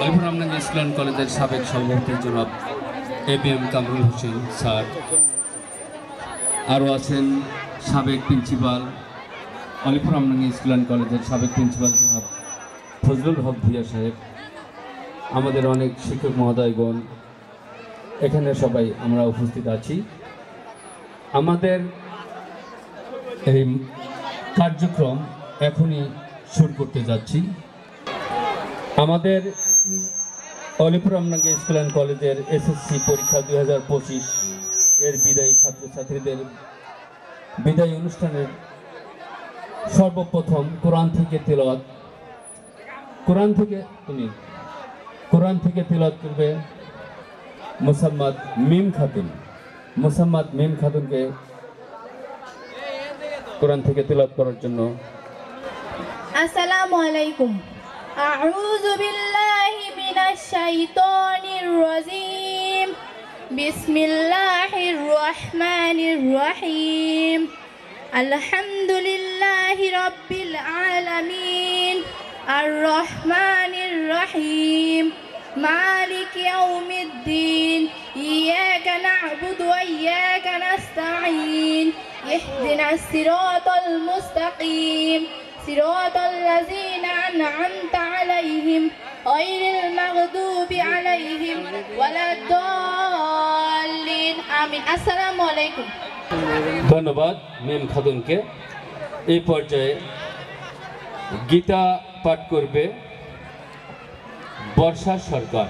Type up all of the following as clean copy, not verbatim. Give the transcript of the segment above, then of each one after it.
অলিপুর রামনগর ইসলাম কলেজের সাবেক সভাপতি জনাব ABM কামরুল হোসেন স্যার, আরও আছেন সাবেক প্রিন্সিপাল অলিপুর রামনগর ইসলাম কলেজের সাবেক প্রিন্সিপাল জনাব ফজলুল হক ভূঁইয়া সাহেব, আমাদের অনেক শিক্ষক মহোদয়গণ, এখানে সবাই আমরা উপস্থিত আছি। আমাদের এই কার্যক্রম এখনই শুরু করতে যাচ্ছি। আমাদের অলিপুর রামনগর ইসলাম কলেজের SSC পরীক্ষা 2025 এর বিদায়ী ছাত্রছাত্রীদের বিদায়ী অনুষ্ঠানের সর্বপ্রথম কোরআন থেকে তেলাওয়াত করবে মোসাম্মদ মিম খাতুনকে কোরআন থেকে তেলাওয়াত করার জন্য। আসসালামু আলাইকুম। আউযু বিল্লাহি মিনাশ শাইতানির রাজীম। বিসমিল্লাহির রহমানির রহিম। আলহামদুলিল্লাহি রাব্বিল আলামিন। আর রহমানির রহিম। মালিক ইয়াউমিদ্দিন। ইয়াকা না'বুদু ওয়া ইয়াকা নাস্তাঈন। ইহদিনাস সিরাতাল মুস্তাকিম। صراط الذين أنعمت عليهم غير المغضوب عليهم ولا الضالين آمين। السلام عليكم। ধন্যবাদ মিম খাতুনকে। এই পর্যায়ে গীতা পাঠ করবে বর্ষা সরকার।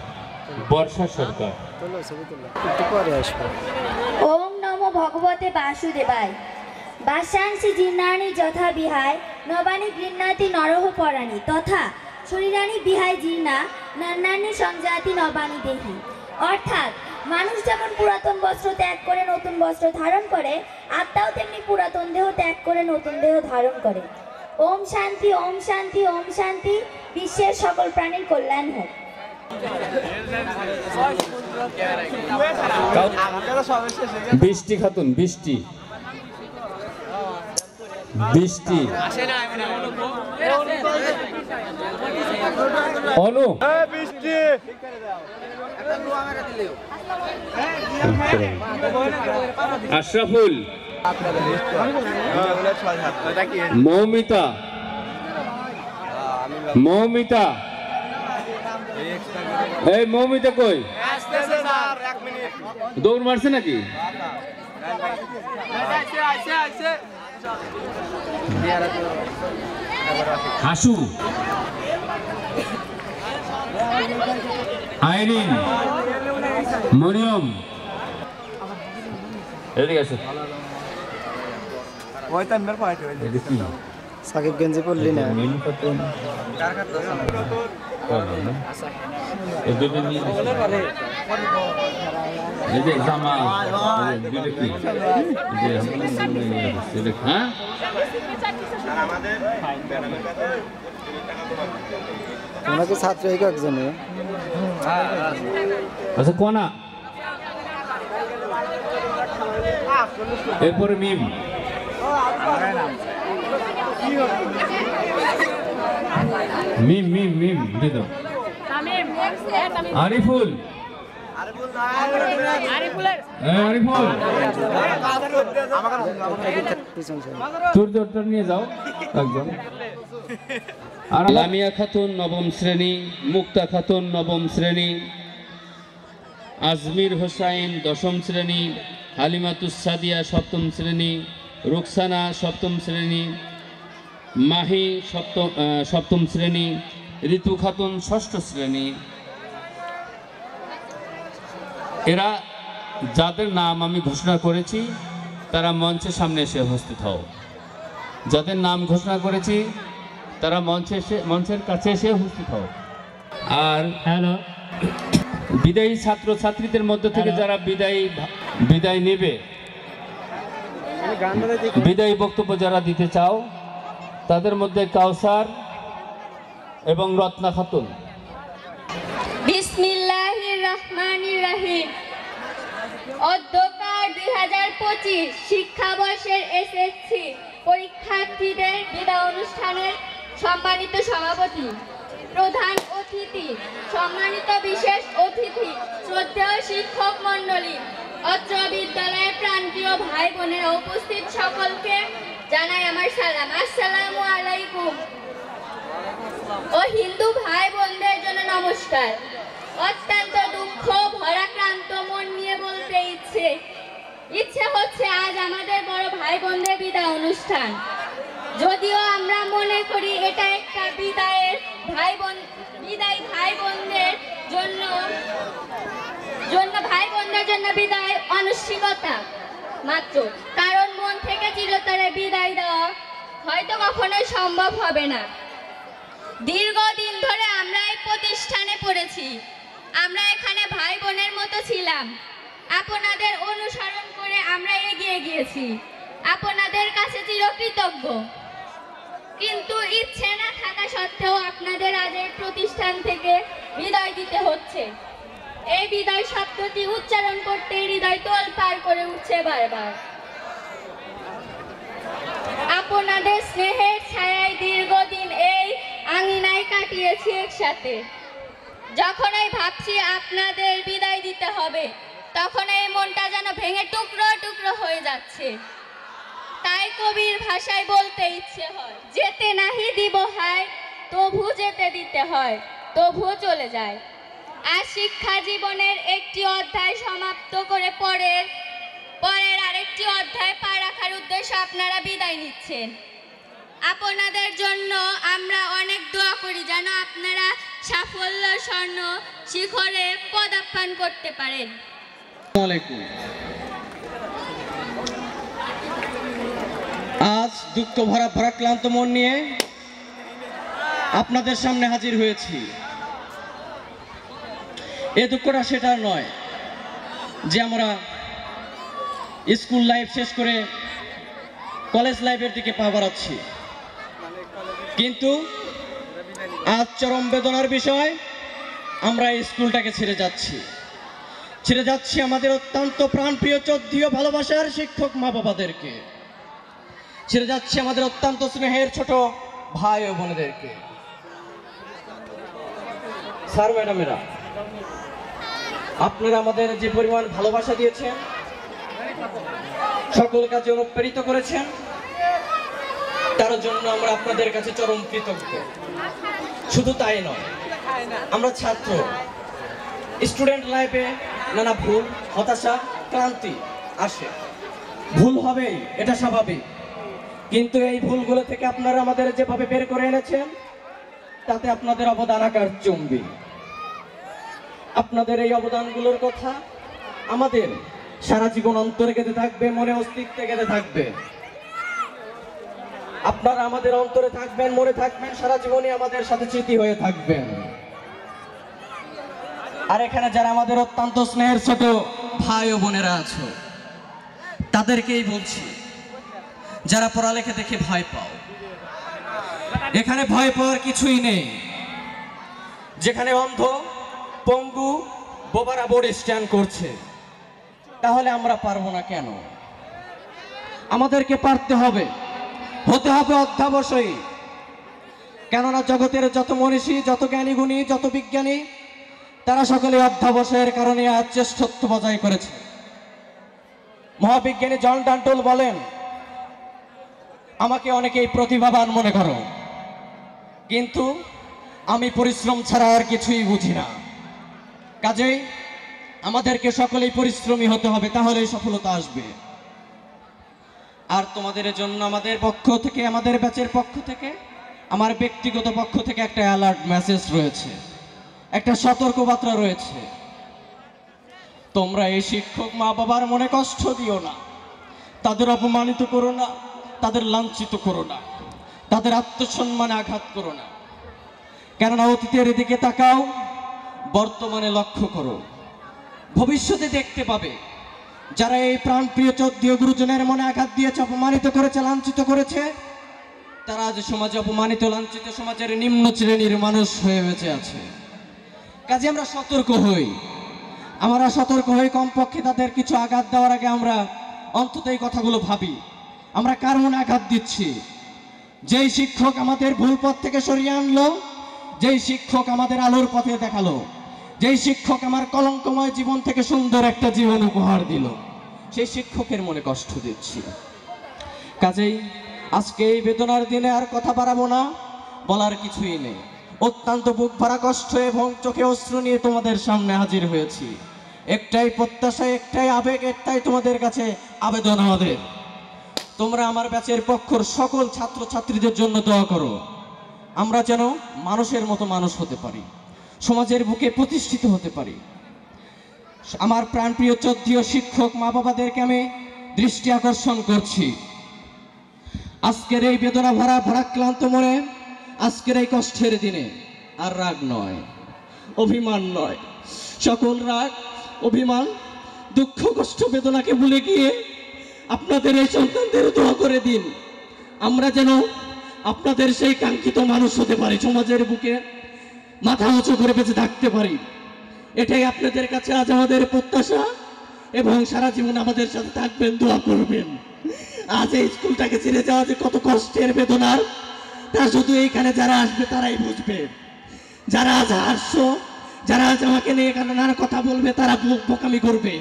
ওম নমো ভগবতে বাসুদেবায়। বাসাংসি জিন্নানি যথা বিহায় নবানি গৃহ্ণাতি নরহ পরাণী তথা শরীরানি বিহায় জীর্ণা নান্নানি সংজাতি নবানি দেহি। অর্থাৎ মানুষ যেমন পুরাতন বস্ত্র ত্যাগ করে নতুন বস্ত্র ধারণ করে, আত্মাও তেমনি পুরাতন দেহ ত্যাগ করে নতুন দেহ ধারণ করে। ওম শান্তি, ওম শান্তি, ওম শান্তি। বিশ্বের সকল প্রাণীর কল্যাণ হোক। বৃষ্টি খাতুন, বৃষ্টি অনু আশরাফুল, মৌমিতা, এই মৌমিতা কই? দৌড় মারছে নাকি? হাসু, আইরিন, মরিয়ম, এদিকে আসো। সাকিব গঞ্জি পড়লি না? তোমরা কি ছাত্র একজনে? আচ্ছা কোনা, এরপরে মিম, মিম মিম মিম দিয়ে দাও। আরিফুল, তোর জোরটা নিয়ে যাও একজন। লামিয়া খাতুন নবম শ্রেণী, মুক্তা খাতুন নবম শ্রেণী, আজমির হোসাইন দশম শ্রেণী, হালিমাতুস সাদিয়া সপ্তম শ্রেণী, রুকসানা সপ্তম শ্রেণী, মাহি সপ্তম শ্রেণী, ঋতু খাতুন ষষ্ঠ শ্রেণী। এরা যাদের নাম আমি ঘোষণা করেছি তারা মঞ্চের সামনে এসে উপস্থিত হও। যাদের নাম ঘোষণা করেছি তারা মঞ্চের কাছে এসে উপস্থিত হও। আর হ্যালো, বিদায়ী ছাত্র ছাত্রীদের মধ্য থেকে যারা বিদায় নেবে, বিদায়ী বক্তব্য যারা দিতে চাও তাদের মধ্যে কাউসার এবং রত্না খাতুন। বিসমিল্লাহির রহমানির রহিম। অধ্যকার 2025 শিক্ষাবর্ষের SSC পরীক্ষার্থীদের বিদায় অনুষ্ঠানের সম্মানিত সভাপতি, প্রধান অতিথি সম্মানিত বিশেষ অতিথি, শ্রদ্ধেয় শিক্ষক মণ্ডলী, অত্র বিদ্যালয়ের প্রাণপ্রিয় ভাই বোনেরা, উপস্থিত সকলকে জানাই আমার সালাম। আসসালামু আলাইকুম। ও হিন্দু ভাই বোনদের জন্য নমস্কার। অত্যন্ত দুঃখ ভরাক্রান্ত মন নিয়ে বলতে ইচ্ছে হচ্ছে আজ আমাদের বড় ভাই বোনদের বিদায় অনুষ্ঠান। যদিও আমরা মনে করি এটা একটা বিদায় ভাই বোনদের জন্য বিদায় আনুষ্ঠানিকতা মাত্র, কারণ মন থেকে চিরতরে বিদায় দেওয়া হয়তো কখনোই সম্ভব হবে না। দীর্ঘদিন ধরে আমরা এই প্রতিষ্ঠানে পড়েছি, আমরা এখানে ভাই বোনের মতো ছিলাম। আপনাদের অনুসরণ করে আমরা এগিয়ে গিয়েছি, আপনাদের কাছে চিরকৃতজ্ঞ। কিন্তু ইচ্ছে না থাকা সত্ত্বেও আপনাদের আজ এই প্রতিষ্ঠান থেকে বিদায় দিতে হচ্ছে। এই বিদায় শব্দটি উচ্চারণ করতে হৃদয় তোলপাড় করে উঠছে বারবার। আপনাদের স্নেহের ছায়ায় দীর্ঘদিন এই আঙিনায় কাটিয়েছি একসাথে। যখনই ভাবছি আপনাদের বিদায় দিতে হবে, তখন এই মনটা যেন ভেঙে টুকরো টুকরো হয়ে যাচ্ছে। তাই কবির ভাষায় বলতে ইচ্ছে হয়, যেতে নাহি দিব হায়, তবু যেতে দিতে হয়, তবুও চলে যায়। আর শিক্ষা জীবনের একটি অধ্যায় সমাপ্ত করে পরের আরেকটি অধ্যায় পা রাখার উদ্দেশ্যে আপনারা বিদায় নিচ্ছেন। আপনাদের জন্য আমরা অনেক দোয়া করি যেন আপনারা সাফল্য স্বর্ণ শিখরে পদার্পণ করতে পারেন। আজ দুঃখ ভরা ভারাক্রান্ত মন নিয়ে আপনাদের সামনে হাজির হয়েছি। এ দুঃখটা সেটার নয় যে আমরা স্কুল লাইফ শেষ করে কলেজ লাইফের দিকে পা বাড়াচ্ছি, কিন্তু আজ চরম বেদনার বিষয়, আমরা এই স্কুলটাকে ছেড়ে যাচ্ছি আমাদের অত্যন্ত প্রাণপ্রিয় শ্রদ্ধেয় ভালোবাসার শিক্ষক মা বাবাদেরকে, ছেড়ে যাচ্ছি আমাদের অত্যন্ত স্নেহের ছোট ভাই ও বোনেদেরকে। স্যার ম্যাডামেরা, আপনারা আমাদের যে পরিমাণ ভালোবাসা দিয়েছেন, সকল কাজে অনুপ্রেরিত করেছেন, তার জন্য আমরা আপনাদের কাছে চরম কৃতজ্ঞ। শুধু তাই নয়, আমরা ছাত্র, স্টুডেন্ট লাইফে নানা ভুল, হতাশা, ক্লান্তি আসে, ভুল হবেই, এটা স্বাভাবিক। কিন্তু এই ভুলগুলো থেকে আপনারা আমাদের যেভাবে বের করে এনেছেন, তাতে আপনাদের অবদান আকার চুম্বি। আপনাদের এই অবদানগুলোর কথা আমাদের সারা জীবন অন্তরে গেঁথে থাকবে, মনে অস্তিত্বে গেঁথে থাকবে। আপনারা আমাদের অন্তরে থাকবেন, মনে থাকবেন, সারা জীবনই আমাদের সাথে স্মৃতি হয়ে থাকবেন। আর এখানে যারা আমাদের অত্যন্ত স্নেহের ছোট ভাই ও বোনেরা আছো, তাদেরকেই বলছি, যারা পড়ালেখা দেখে ভয় পাও, এখানে ভয় পাওয়ার কিছুই নেই। যেখানে অন্ধ, পঙ্গু, বোবারা বোর্ড স্ট্যান্ড করছে, তাহলে আমরা পারবো না কেন? আমাদেরকে পারতে হবে, হতে হবে অধ্যাবসায়ী। কেননা জগতের যত মনীষী, যত জ্ঞানী গুণী, যত বিজ্ঞানী, তারা সকলে অধ্যাবসায়ের কারণে আজ শ্রেষ্ঠত্ব বজায় করেছে। মহাবিজ্ঞানী জন ডাল্টন বলেন, আমাকে অনেকেই প্রতিভাবান মনে করো, কিন্তু আমি পরিশ্রম ছাড়া আর কিছুই বুঝি না। কাজেই আমাদেরকে সকলেই পরিশ্রমী হতে হবে, তাহলেই সফলতা আসবে। আর তোমাদের জন্য আমাদের পক্ষ থেকে, আমাদের ব্যাচের পক্ষ থেকে, আমার ব্যক্তিগত পক্ষ থেকে একটা অ্যালার্ট মেসেজ রয়েছে, একটা সতর্কবার্তা রয়েছে। তোমরা এই শিক্ষক মা বাবার মনে কষ্ট দিও না, তাদের অপমানিত করো না, তাদের লাঞ্ছিত করো না, তাদের আত্মসম্মানে আঘাত করো না। কেননা অতীতের দিকে তাকাও, বর্তমানে লক্ষ্য করো, ভবিষ্যতে দেখতে পাবে যারা এই প্রাণপ্রিয় শ্রদ্ধেয় গুরুজনের মনে আঘাত দিয়েছে, অপমানিত করেছে, লাঞ্ছিত করেছে, তারা আজ সমাজে অপমানিত, লাঞ্ছিত সমাজের নিম্ন শ্রেণীর মানুষ হয়ে বেঁচে আছে। কাজে আমরা সতর্ক হই, কমপক্ষে তাদের কিছু আঘাত দেওয়ার আগে আমরা অন্তত এই কথাগুলো ভাবি, আমরা কার মনে আঘাত দিচ্ছি। যেই শিক্ষক আমাদের ভুল পথ থেকে সরিয়ে আনলো, যেই শিক্ষক আমাদের আলোর পথে দেখালো, যেই শিক্ষক আমার কলঙ্কময় জীবন থেকে সুন্দর একটা জীবন উপহার দিল, সেই শিক্ষকের মনে কষ্ট দিচ্ছি। কাজেই আজকে এই বেদনার দিনে আর কথা বাড়াবো না, বলার কিছুই নেই। অত্যন্ত বুক ভরা কষ্ট এবং চোখে অশ্রু নিয়ে তোমাদের সামনে হাজির হয়েছি। একটাই প্রত্যাশা, একটাই আবেগ, একটাই তোমাদের কাছে আবেদন আমাদের, তোমরা আমার ব্যাচের পক্ষর সকল ছাত্র ছাত্রীদের জন্য দোয়া করো। আমরা যেন মানুষের মতো মানুষ হতে পারি, সমাজের বুকে প্রতিষ্ঠিত হতে পারি। আমার প্রাণপ্রিয় শ্রদ্ধেয় শিক্ষক মা বাবাদেরকে আমি দৃষ্টি আকর্ষণ করছি, আজকের এই বেদনা ভরা ভারাক্লান্ত মনে, আজকের এই কষ্টের দিনে আর রাগ নয়, অভিমান নয়, সকল রাগ, অভিমান, দুঃখ, কষ্ট, বেদনাকে ভুলে গিয়ে আপনাদের এই সন্তানদের দোয়া করে দিন, আমরা যেন আপনাদের সেই কাঙ্ক্ষিত মানুষ হতে পারি, সমাজের বুকে মাথা উঁচু করে বেঁচে থাকতে পারি। এটাই আপনাদের কাছে আজ আমাদের প্রত্যাশা, এবং সারা জীবন আমাদের সাথে থাকবেন, দোয়া করবেন। আজ এই স্কুলটাকে ছেড়ে যাওয়া যে কত কষ্টের, বেদনার, তা শুধু এইখানে যারা আসবে তারাই বুঝবে। যারা আজ হাসছো, যারা আজ আমাকে নিয়ে এখানে নানা কথা বলবে, তারা বোকামি করবে।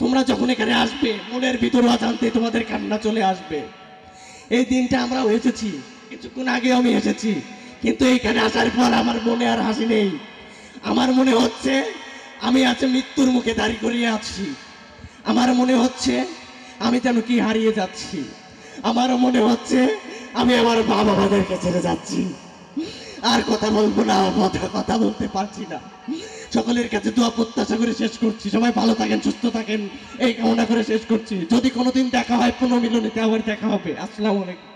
তোমরা যখন এখানে আসবে, মনের ভিতরে অজান্তে তোমাদের কান্না চলে আসবে। এই দিনটা আমরাও এসেছি, কিছুক্ষণ আগেও আমি এসেছি, কিন্তু এইখানে আসার পর আমার মনে আর হাসি নেই। আমার মনে হচ্ছে আমি আজ মৃত্যুর মুখে দাঁড়িয়ে করিয়ে আছি। আমার মনে হচ্ছে আমি যেন কি হারিয়ে যাচ্ছি। আমারও মনে হচ্ছে আমি আমার মা বাবাদেরকে ছেড়ে যাচ্ছি। আর কথা বলবো না, কথা বলতে পারছি না। সকলের কাছে দোয়া প্রত্যাশা করে শেষ করছি। সবাই ভালো থাকেন, সুস্থ থাকেন, এই কামনা করে শেষ করছি। যদি কোনোদিন দেখা হয় পুনর্মিলনীতে আবার দেখা হবে। আসসালামু আলাইকুম।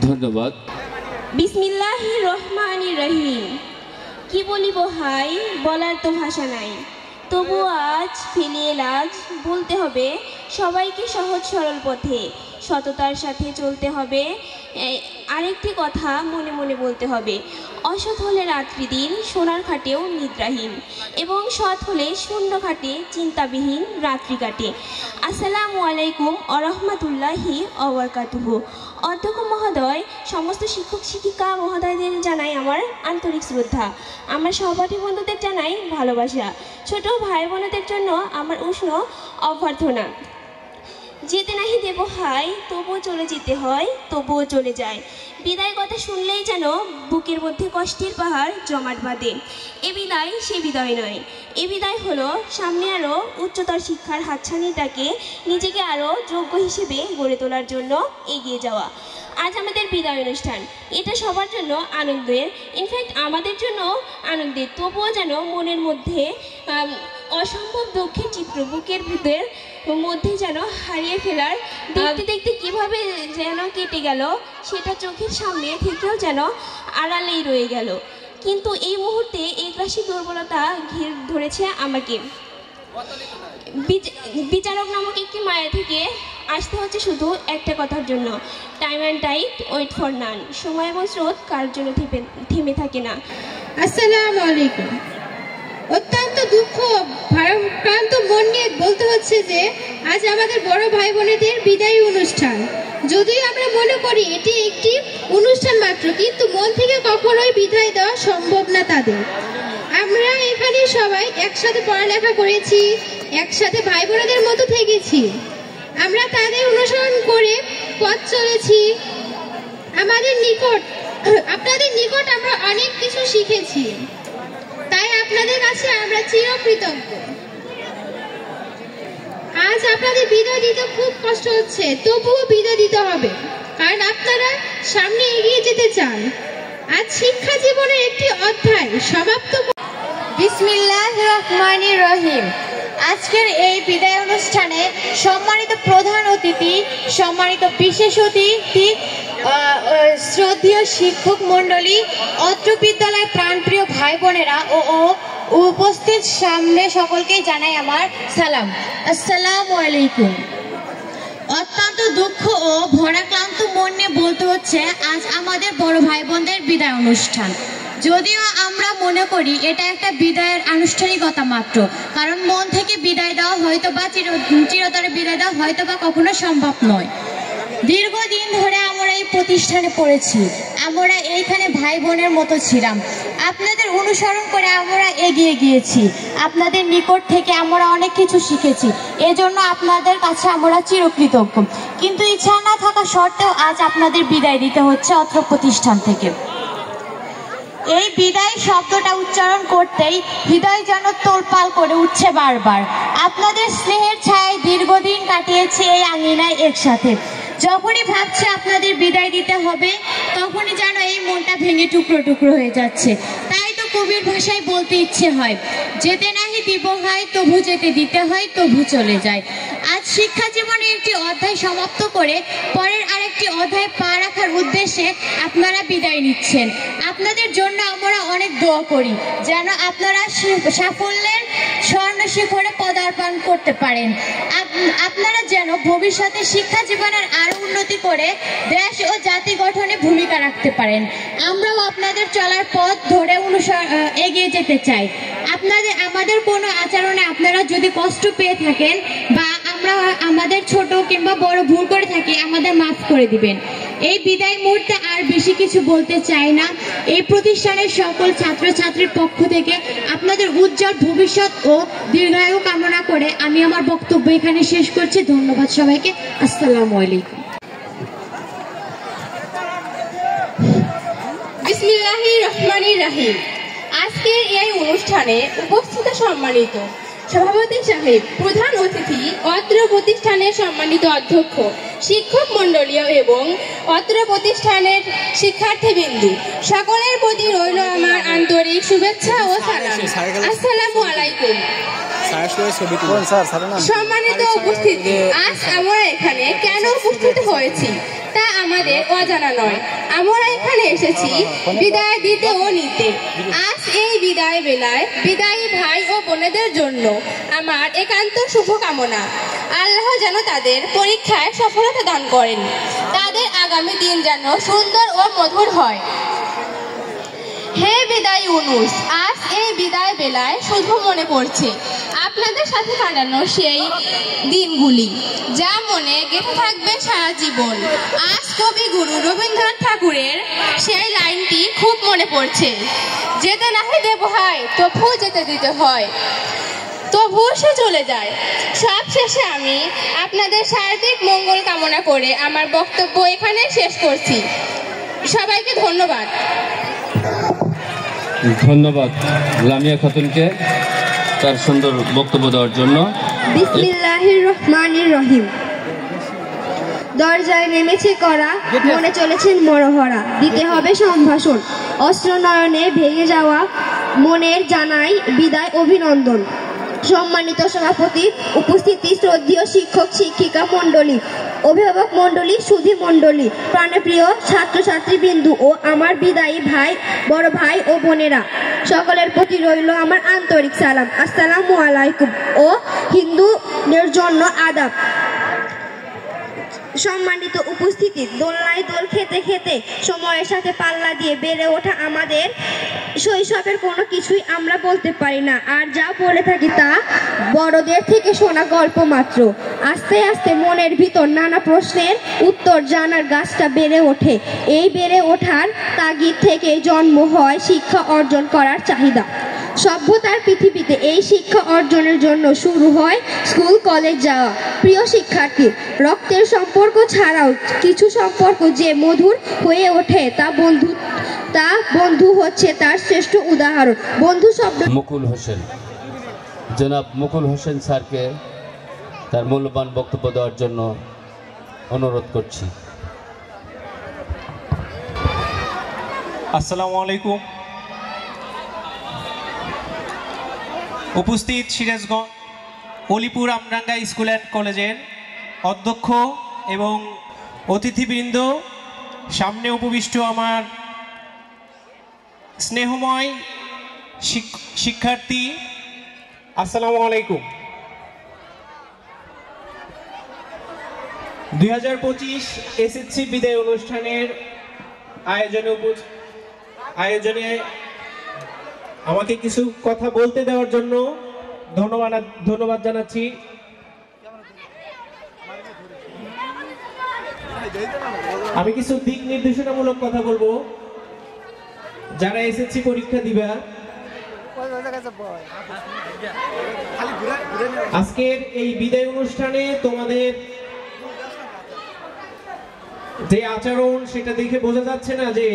ধন্যবাদ। বিসমিল্লাহির রহমানির রহিম। কি বলিব হাই, বলার তো ভাষা নাই, তবু আজ ফেলিয়ে লাজ বলতে হবে সবাইকে সহজ সরল পথে সততার সাথে চলতে হবে। আরেকটি কথা মনে মনে বলতে হবে, অসৎ হলে রাত্রি দিন সোনার খাটেও নিদ্রাহীন, এবং সৎ হলে শূন্য খাটে চিন্তাবিহীন রাত্রি কাটে। আসসালামু আলাইকুম আরহামাতুল্লাহি ওয়াবারাকাতুহু। অধ্যক্ষ মহোদয়, সমস্ত শিক্ষক শিক্ষিকা মহোদয়দের জানাই আমার আন্তরিক শ্রদ্ধা, আমার সহপাঠী বন্ধুদের জানাই ভালোবাসা, ছোট ভাই বোনদের জন্য আমার উষ্ণ অভ্যর্থনা। যেতে নাহি দেব হাই, তবুও চলে যেতে হয়, তবুও চলে যায়। বিদায় কথা শুনলেই যেন বুকের মধ্যে কষ্টের পাহাড় জমাট বাঁধে। এ বিদায় সে বিদায় নয়, এ বিদায় হলো সামনে আরও উচ্চতর শিক্ষার হাতছানিটাকে নিজেকে আরও যোগ্য হিসেবে গড়ে তোলার জন্য এগিয়ে যাওয়া। আজ আমাদের বিদায় অনুষ্ঠান, এটা সবার জন্য আনন্দের, ইনফ্যাক্ট আমাদের জন্য আনন্দের। তবুও যেন মনের মধ্যে অসম্ভব দুঃখের চিত্র বুকের ভিতর মধ্যে যেন হারিয়ে ফেলার, দেখতে দেখতে কীভাবে যেন কেটে গেল সেটা চোখের সামনে থেকেও যেন আড়ালেই রয়ে গেল। কিন্তু এই মুহূর্তে এই ক্লাসে দুর্বলতা ঘিরে ধরেছে আমাকে। বিচারক নামক একটি মায়া থেকে আসতে হচ্ছে শুধু একটা কথার জন্য, time and tide wait for none. সময় এবং স্রোত কার জন্য থেমে থাকে না। আসসালামু আলাইকুম। অত্যন্ত দুঃখ ভারাক্রান্ত মন নিয়ে বলতে হচ্ছে যে আজ আমাদের বড় ভাই বোনেদের বিদায়ী অনুষ্ঠান। যদিও আমরা মনে করি এটি একটি অনুষ্ঠান মাত্র, কিন্তু মন থেকে কখনোই বিদায় দেওয়া সম্ভব না তাদের। আমরা এখানে সবাই একসাথে পড়ালেখা করেছি, একসাথে ভাই বোনেদের মতো থেকেছি, আমরা তাদের অনুসরণ করে পথ চলেছি। আপনাদের নিকট আমরা অনেক কিছু শিখেছি, তাই আপনাদের কাছে আমরা চিরকৃতজ্ঞ। আজ আপনাদের বিদায় দিতে খুব কষ্ট হচ্ছে, তবুও বিদায় দিতে হবে, কারণ আপনারা সামনে এগিয়ে যেতে চান। আজ শিক্ষা জীবনের একটি অধ্যায় সমাপ্ত। বিসমিল্লাহির রহমানির রহিম। আজকের এই বিদায় অনুষ্ঠানে সম্মানিত প্রধান অতিথি, সম্মানিত বিশেষ অতিথি, শ্রদ্ধেয় শিক্ষক মণ্ডলী, অত্র বিদ্যালয়ের প্রাণপ্রিয় ভাই বোনেরা ও উপস্থিত সামনে সকলকেই জানাই আমার সালাম। আসসালামু আলাইকুম। অত্যন্ত দুঃখ ও ভরাক্লান্ত মন নিয়ে বলতে হচ্ছে আজ আমাদের বড় ভাই বোনদের বিদায় অনুষ্ঠান। যদিও আমরা মনে করি এটা একটা বিদায়ের আনুষ্ঠানিকতা মাত্র, কারণ মন থেকে বিদায় দেওয়া হয়তো বা চিরতরে বিদায় দেওয়া হয়তো বা কখনো সম্ভব নয়। দীর্ঘদিন ধরে আমরা এই প্রতিষ্ঠানে পড়েছি, আমরা এইখানে ভাই বোনের মতো ছিলাম। আপনাদের অনুসরণ করে আমরা এগিয়ে গিয়েছি, আপনাদের নিকট থেকে আমরা অনেক কিছু শিখেছি, এজন্য আপনাদের কাছে আমরা চিরকৃতজ্ঞ। কিন্তু ইচ্ছা না থাকা সত্ত্বেও আজ আপনাদের বিদায় দিতে হচ্ছে অত্র প্রতিষ্ঠান থেকে। এই বিদায় শব্দটা উচ্চারণ করতেই হৃদয় যেন তোলপাল করে উঠছে বারবার। আপনাদের স্নেহের ছায়ায় দীর্ঘদিন কাটিয়েছে এই আঙিনায় একসাথে। যখনই ভাবছি আপনাদের বিদায় দিতে হবে, তখনই যেন এই মনটা ভেঙে টুকরো টুকরো হয়ে যাচ্ছে। তাই তো কবির ভাষায় বলতে ইচ্ছে হয়, যেতে নাহি দিব হয় তবু যেতে দিতে হয় তবু চলে যায়। আজ শিক্ষা জীবনের একটি অধ্যায় সমাপ্ত করে পরের আরেকটি অধ্যায় পা রাখার উদ্দেশ্যে আপনারা বিদায় নিচ্ছেন। আপনাদের জন্য আমরা অনেক দোয়া করি যেন আপনারা সাফল্যের স্বর্ণ শিখরে পদার্পণ করতে পারেন। আপনারা যেন ভবিষ্যতে শিক্ষা জীবনের আরো উন্নতি করে দেশ ও জাতি গঠনে ভূমিকা রাখতে পারেন। আমরাও আপনাদের চলার পথ ধরে এগিয়ে যেতে চাই। আমাদের কোনো আচরণে আপনারা যদি কষ্ট পেয়ে থাকেন বা আমরা আমাদের ছোট কিংবা বড় ভুল করে থাকি, আমাদের মাফ করে দিবেন। এই বিদায় মুহূর্তে আর বেশি কিছু বলতে চাই না। এই প্রতিষ্ঠানের সকল ছাত্রছাত্রীর পক্ষ থেকে আপনাদের উজ্জ্বল ভবিষ্যৎ ও দীর্ঘায়ু কামনা করে আমি আমার বক্তব্য এখানে শেষ করছি। ধন্যবাদ সবাইকে। আসসালামু আলাইকুম। বিসমিল্লাহির রহমানির রহিম। আজকের এই অনুষ্ঠানে উপস্থিত সম্মানিত সভাপতি সাহেব, প্রধান অতিথি, অত্র প্রতিষ্ঠানের সম্মানিত অধ্যক্ষ, শিক্ষক মণ্ডলী এবং অত্র প্রতিষ্ঠানের শিক্ষার্থীবৃন্দু, সকলের প্রতি রইল আমার আন্তরিক শুভেচ্ছা ও সালাম। আসসালামু আলাইকুম। সম্মানিত উপস্থিতি, আজ আমরা এখানে কেন উপস্থিত হয়েছি তা আমাদের অজানা নয়। আমরা এখানে এসেছি বিদায় দিতে ও নিতে। আজ এই বিদায় বেলায় বিদায়ী ভাই ও বোনেদের জন্য আমার একান্ত শুভকামনা। আল্লাহ যেন তাদের পরীক্ষায় সফলতা দান করেন, তাদের আগামী দিন যেন সুন্দর ও মধুর হয়। হে বিদায় ইউনুস, আজ এই বিদায় বেলায় শুধু মনে পড়ছে আপনাদের সাথে কাটানো সেই দিনগুলি, যা মনে গেঁথে থাকবে সারা জীবন। আজ কবিগুরু রবীন্দ্রনাথ ঠাকুরের সেই লাইনটি খুব মনে পড়ছে, যেতে নাহি দেব হয় তবু যেতে দিতে হয়, তবুও সে চলে যায়। সব শেষে আমি আপনাদের সার্বিক মঙ্গল কামনা করে আমার বক্তব্য এখানে শেষ করছি। সবাইকে ধন্যবাদ। ধন্যবাদ লামিয়া খাতুনকে তার সুন্দর বক্তব্য দেওয়ার জন্য। বিসমিল্লাহির রহমানির রহিম। দরজায় নেমেছে করা, মনে চলেছেন মরহরা, দিতে হবে সম্ভাষণ, অস্ত্র নয়নে ভেঙে যাওয়া মনের জানাই বিদায় অভিনন্দন। সম্মানিত সভাপতি, উপস্থিতি শ্রদ্ধেয় শিক্ষক শিক্ষিকা মণ্ডলী, অভিভাবক মণ্ডলী, সুধী মণ্ডলী, প্রাণপ্রিয় ছাত্রছাত্রীবৃন্দু ও আমার বিদায়ী ভাই, বড় ভাই ও বোনেরা, সকলের প্রতি রইল আমার আন্তরিক সালাম। আসসালামু আলাইকুম ও হিন্দুদের জন্য আদাব। সম্মানিত উপস্থিতি, দোলনায় দোল খেতে খেতে সময়ের সাথে পাল্লা দিয়ে বেড়ে ওঠা আমাদের শৈশবের কোনো কিছুই আমরা বলতে পারি না, আর যা বলে থাকি তা বড়দের থেকে শোনা গল্প মাত্র। আস্তে আস্তে মনের ভিতর নানা প্রশ্নের উত্তর জানার গাছটা বেড়ে ওঠে। এই বেড়ে ওঠার তাগিদ থেকে জন্ম হয় শিক্ষা অর্জন করার চাহিদা। সভ্যতার পৃথিবীতে এই শিক্ষা অর্জনের জন্য শুরু হয় স্কুল কলেজ যাওয়া। প্রিয় শিক্ষার্থী, রক্তের সম্পর্ক ছাড়াও কিছু সম্পর্ক যে মধুর হয়ে ওঠে তা বন্ধু হচ্ছে তার শ্রেষ্ঠ উদাহরণ। বন্ধু শব্দ মুকুল হোসেন, জনাব মুকুল হোসেন স্যারকে তার মূল্যবান বক্তব্য দেওয়ার জন্য অনুরোধ করছি। আসসালামু আলাইকুম। উপস্থিত সিরাজগঞ্জ অলিপুর আমডাঙ্গা স্কুল অ্যান্ড কলেজের অধ্যক্ষ এবং অতিথিবৃন্দ, সামনে উপবিষ্ট আমার স্নেহময় শিক্ষার্থী, আসসালামু আলাইকুম। 2025 এসএসসি বিদায় অনুষ্ঠানের আয়োজনে আমাকে কিছু কথা বলতে দেওয়ার জন্য ধন্যবাদ জানাচ্ছি। আমি কিছু দিক নির্দেশনামূলক কথা বলবো। যারা এসএসসি পরীক্ষা দিবা, আজকের এই বিদায় অনুষ্ঠানে তোমাদের যে আচরণ সেটা দেখে বোঝা যাচ্ছে না যে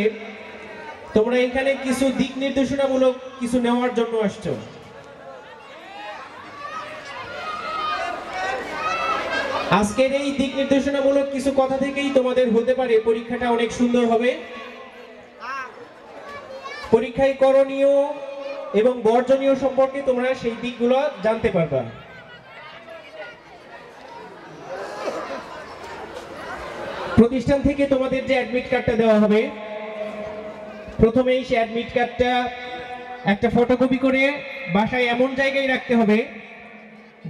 তোমরা এখানে কিছু দিক নির্দেশনামূলক কিছু নেওয়ার জন্য আসছো। আজকের এই দিক নির্দেশনামূলক কিছু কথা থেকেই তোমাদের হতে পারে পরীক্ষাটা অনেক সুন্দর হবে। পরীক্ষায় করণীয় এবং বর্জনীয় সম্পর্কে তোমরা সেই দিকগুলো জানতে পারবা। প্রতিষ্ঠান থেকে তোমাদের যে অ্যাডমিট কার্ডটা দেওয়া হবে, প্রথমেই সেই অ্যাডমিট কার্ডটা একটা ফটোকপি করে বাসায় এমন জায়গায় রাখতে হবে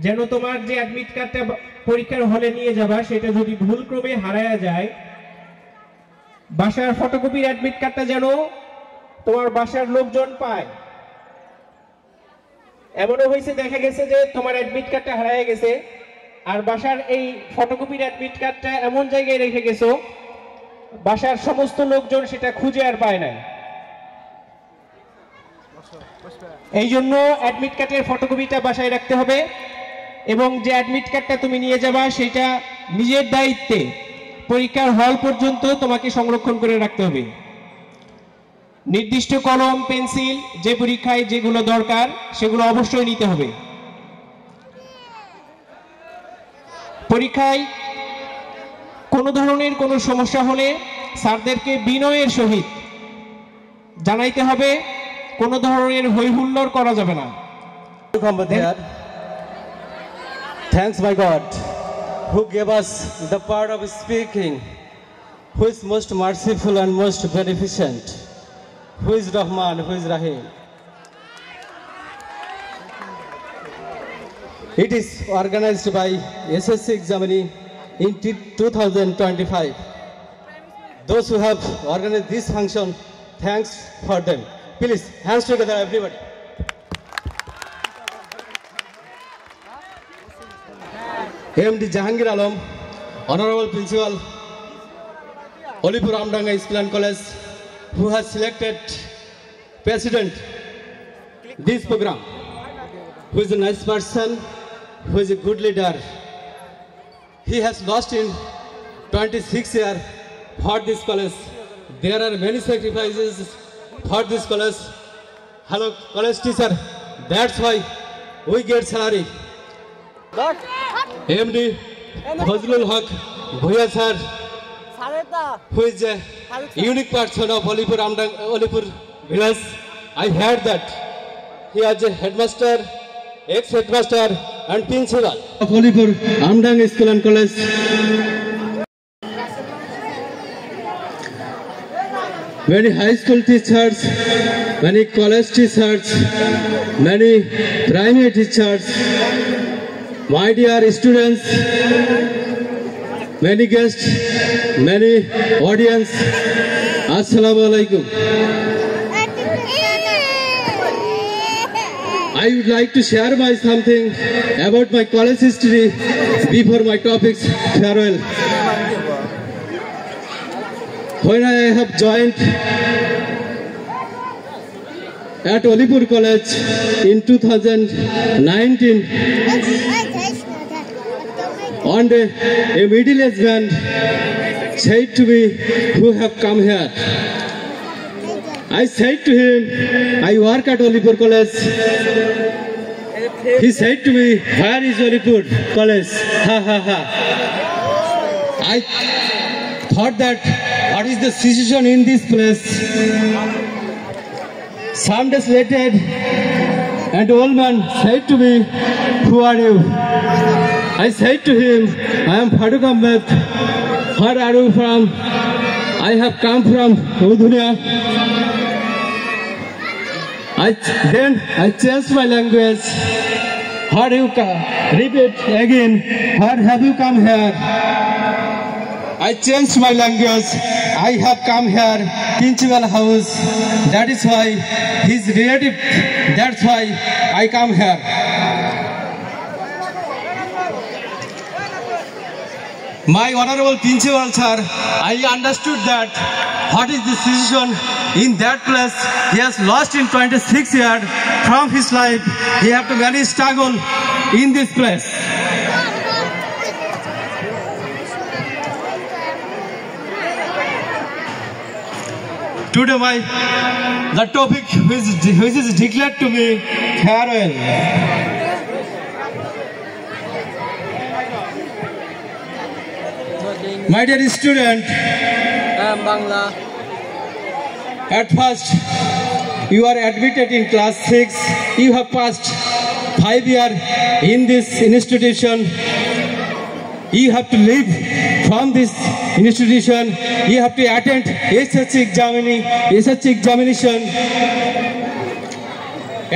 যেন তোমার যে অ্যাডমিট কার্ডটা পরীক্ষার হলে নিয়ে যাবা সেটা যদি ভুলক্রমে হারায়া যায়, বাসার ফটোকপির অ্যাডমিট কার্ডটা যেন তোমার বাসার লোকজন পায়। এমনও হয়েছে, দেখা গেছে যে তোমার অ্যাডমিট কার্ডটা হারায় গেছে আর বাসার এই ফটোকপির অ্যাডমিট কার্ডটা এমন জায়গায় রেখে গেছো বাসার সমস্ত লোকজন সেটা খুঁজে আর পায় না। এই জন্য অ্যাডমিট কার্ডের ফটোকপিটা বাসায় রাখতে হবে এবং যে অ্যাডমিট কার্ডটা তুমি নিয়ে যাবা সেটা নিজের দায়িত্বে পরীক্ষার হল পর্যন্ত তোমাকে সংরক্ষণ করে রাখতে হবে। নির্দিষ্ট কলম, পেন্সিল, যে পরীক্ষায় যেগুলো দরকার সেগুলো অবশ্যই নিতে হবে। পরীক্ষায় কোনো ধরনের কোনো সমস্যা হলে স্যারদেরকে বিনয়ের সহিত জানাইতে হবে, কোনো ধরনের হইহুল্লোড় করা যাবে না। Thanks my God, who gave us the part of speaking, who is most merciful and most beneficent, who is Rahman, who is Rahim. It is organized by SSC examinee in 2025. Those who have organized this function, thanks for them. Please, hands together everybody. MD Jahangir Alam, Honorable Principal, Olipur Amdanga School and College, who has selected President this program, who is a nice person, who is a good leader. He has lost in 26 years for this college. There are many sacrifices for this college. Hello, college teacher. That's why we get salary. MD Fazlul Haq Bhuya sir, who is a unique person of Olipur village. I heard that he is a headmaster, ex-headmaster and principal of Olipur Amdang School and College. Many high school teachers, many college teachers, many primary teachers, my dear students, many guests, many audience, Assalamu alaikum. I would like to share something about my college history before my topics farewell. When I have joined at Olipur College in 2019, one day a middle-aged man said to me, "Who have come here?" I said to him, "I work at Olipur College." He said to me, "Where is Olipur College?" Ha ha ha. I thought that what is the situation in this place? Some days later, an old man said to me, "Who are you?" I said to him, "I am Farooq Ahmed." "Where are you from?" "I have come from Udhunia." Then I changed my language. "Where you come?" Repeat again. "Where have you come here?" I changed my language. "I have come here, principal house. That is why his relative. That's why I come here." My honorable principal sir, I understood that what is the situation in that place. He has lost in 26 years from his life. He have to very struggle in this place. Today the topic which is declared to me farewell. My dear student, at first you are admitted in class 6. You have passed 5 years in this institution. You have to leave from this institution. You have to attend SSC examination.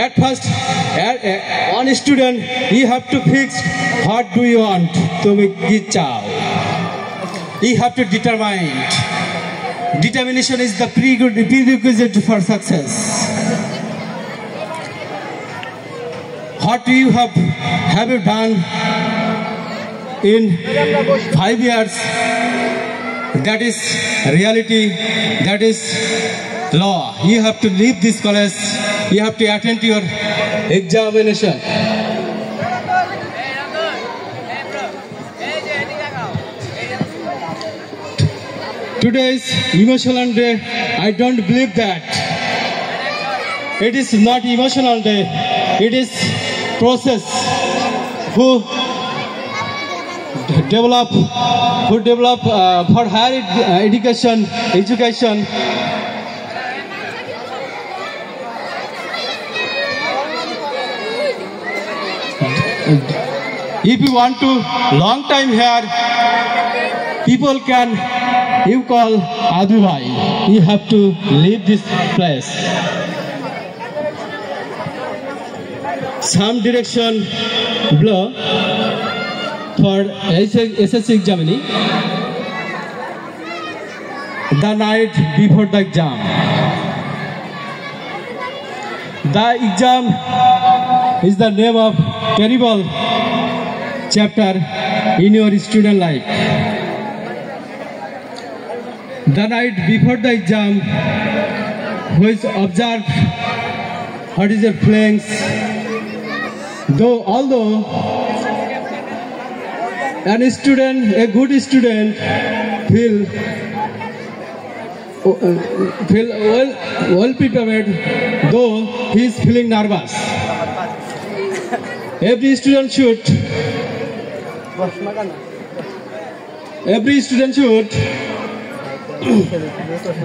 At first, one student, you have to fix what do you want to get out. You have to determine. Determination is the prerequisite for success. What you have you done in 5 years? That is reality. That is law. You have to leave this college. You have to attend your examination. Today is emotional day. I don't believe that. It is not emotional day. It is process who develop for higher education. If you want to long time here, people can you call Adubhai. You have to leave this place. Some direction below for SSC examining. The night before the exam. The exam is the name of terrible chapter in your student life. The night before the exam, who is observed what is your feelings. Although a good student feel well prepared, though he is feeling nervous. Every student should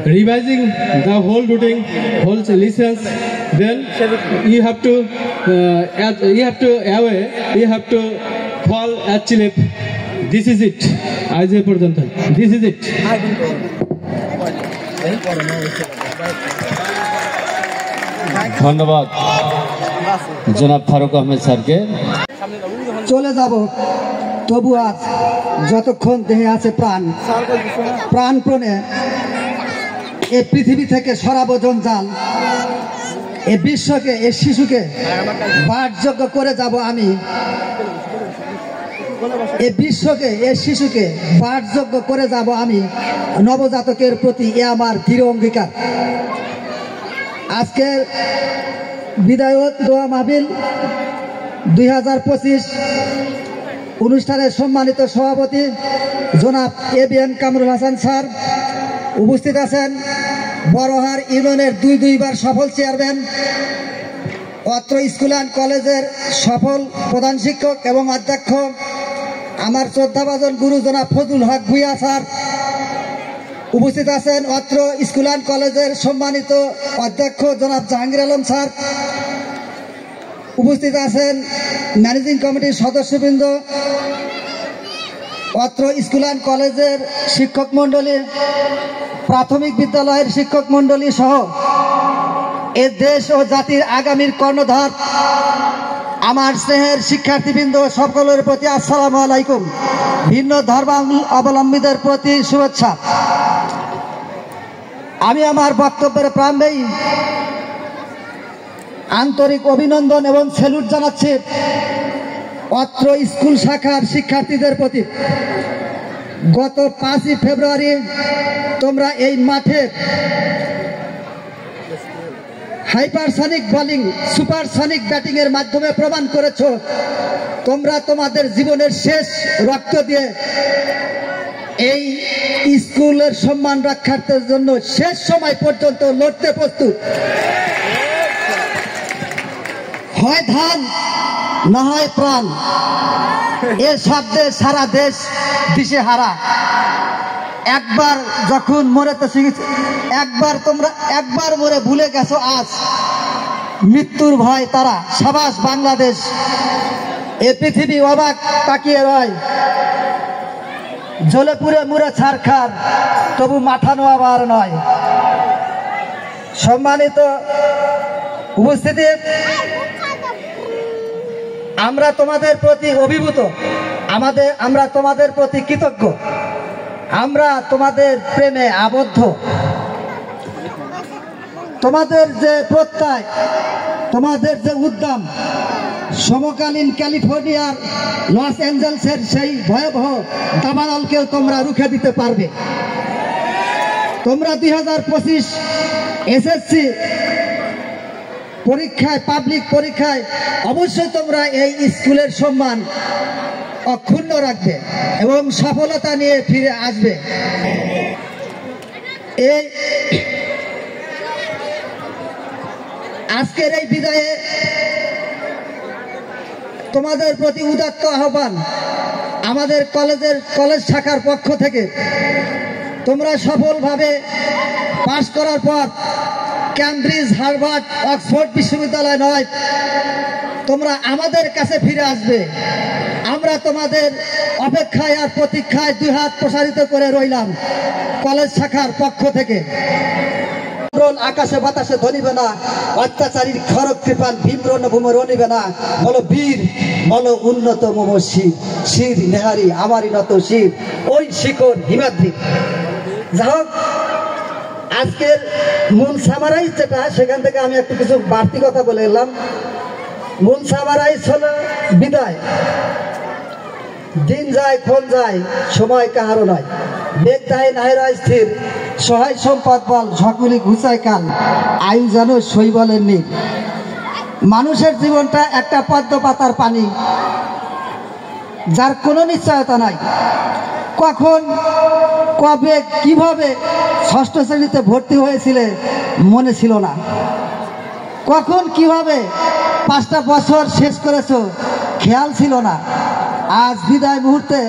revising the whole routine, whole lessons. Then you have to fall at sleep. This is it. This is it. ধন্যবাদ জনাব ফারুক আহমেদ স্যারকে। চলে যাব তবু আজ যতক্ষণ দেহে আছে প্রাণপণে এ পৃথিবী থেকে সরাবো জঞ্জাল। এ বিশ্বকে এ শিশুকে বাসযোগ্য করে যাব আমি। এ বিশ্বকে এ শিশুকে বাসযোগ্য করে যাব আমি। নবজাতকের প্রতি এ আমার দৃঢ় অঙ্গীকার। আজকের বিদায় দোয়া মাহফিল 2025 অনুষ্ঠানের সম্মানিত সভাপতি জনাব ABN কামরুল হাসান স্যার উপস্থিত আছেন। বড়হার ইউনিয়নের দুইবার সফল চেয়ারম্যান, অত্র স্কুল অ্যান্ড কলেজের সফল প্রধান শিক্ষক এবং অধ্যক্ষ আমার শ্রদ্ধাভাজন গুরু জনাব ফজলুল হক ভূঁইয়া স্যার উপস্থিত আছেন। অত্র স্কুল অ্যান্ড কলেজের সম্মানিত অধ্যক্ষ জনাব জাহাঙ্গীর আলম স্যার উপস্থিত আছেন। ম্যানেজিং কমিটির সদস্যবৃন্দ, অত্র স্কুল অ্যান্ড কলেজের শিক্ষক মণ্ডলী, প্রাথমিক বিদ্যালয়ের শিক্ষক মণ্ডলী সহ এ দেশ ও জাতির আগামীর কর্ণধার আমার স্নেহের শিক্ষার্থীবৃন্দ, সকলের প্রতি আসসালামু আলাইকুম। ভিন্ন ধর্মাবলম্বীদের প্রতি শুভেচ্ছা। আমি আমার বক্তব্যের প্রারম্ভেই আন্তরিক অভিনন্দন এবং স্যালুট জানাচ্ছি অত্র স্কুল শাখার শিক্ষার্থীদের প্রতি। গত 5ই ফেব্রুয়ারি তোমরা এই মাঠে হাইপারসনিক বোলিং সুপারসনিক ব্যাটিং এর মাধ্যমে প্রমাণ করেছো তোমরা তোমাদের জীবনের শেষ রক্ত দিয়ে এই স্কুলের সম্মান রক্ষার জন্য শেষ সময় পর্যন্ত লড়তে প্রস্তুত। হয় ধান না হয় প্রাণ, এ শব্দে সারা দেশ দিশেহারা। একবার যখন মরেতে শিখেছে, একবার মরে ভুলে গেছো আজ, মৃত্যুর ভয় তারা। সাবাস বাংলাদেশ, এ পৃথিবী অবাক তাকিয়ে রয়, জ্বলে পুড়ে মুড়ে ছারখার, তবু মাথা নোয়াবার নয়। সম্মানিত উপস্থিতি, আমরা তোমাদের প্রতি অভিভূত, আমরা তোমাদের প্রতি কৃতজ্ঞ, আমরা তোমাদের প্রেমে আবদ্ধ। তোমাদের যে প্রত্যয়, তোমাদের যে উদ্যম, সমকালীন ক্যালিফোর্নিয়ার লস অ্যাঞ্জেলসের সেই ভয়াবহ দাবানলকেও তোমরা রুখে দিতে পারবে। তোমরা 2025 এসএসসি পরীক্ষায়, পাবলিক পরীক্ষায় অবশ্যই তোমরা এই স্কুলের সম্মান অক্ষুণ্ণ রাখবে এবং সফলতা নিয়ে ফিরে আসবে। এই আজকের এই বিদায়ে তোমাদের প্রতি উদাত্ত আহ্বান আমাদের কলেজ শাখার পক্ষ থেকে। তোমরা সফলভাবে পাশ করার পর ক্যামব্রিজ, হার্ভার্ড, অক্সফোর্ড বিশ্ববিদ্যালয় নয়, তোমরা আমাদের কাছে ফিরে আসবে। আমরা তোমাদের অপেক্ষায় আর প্রতীক্ষায় 2 হাত প্রসারিত করে রইলাম কলেজ শাখার পক্ষ থেকে। আকাশে বাতাসে ধনিবে না, অত্যাচারীর খড়গ কৃপাল ভীমরণ ভূমর অনিবে না। বলো বীর, বলো উন্নত মম শির, শির নেহারি আমারই নত শির, ওই শিকড় হিমাদ্রি। যাই হোক, আজকের মূল সামারাইজ যেটা, সেখান থেকে আমি একটু কিছু বাড়তি কথা বলে এলাম। মূল সামারাইজ হলো বিদায়। দিন যায় ক্ষণ যায়, সময় কাহারও নয়। মেঘ দায় নাহেরা স্থির, সহায় সম্পদ বল সকলি ঘুচায় কাল, আয়ু যেন শৈবলের নীল। মানুষের জীবনটা একটা পদ্ম পাতার পানি, যার কোনো নিশ্চয়তা নাই। কখন, কবে, কিভাবে 6ষ্ঠ শ্রেণীতে ভর্তি হয়েছিলে মনে ছিল না। কখন কিভাবে 5টা বছর শেষ করেছো খেয়াল ছিল না। আজ বিদায় মুহূর্তে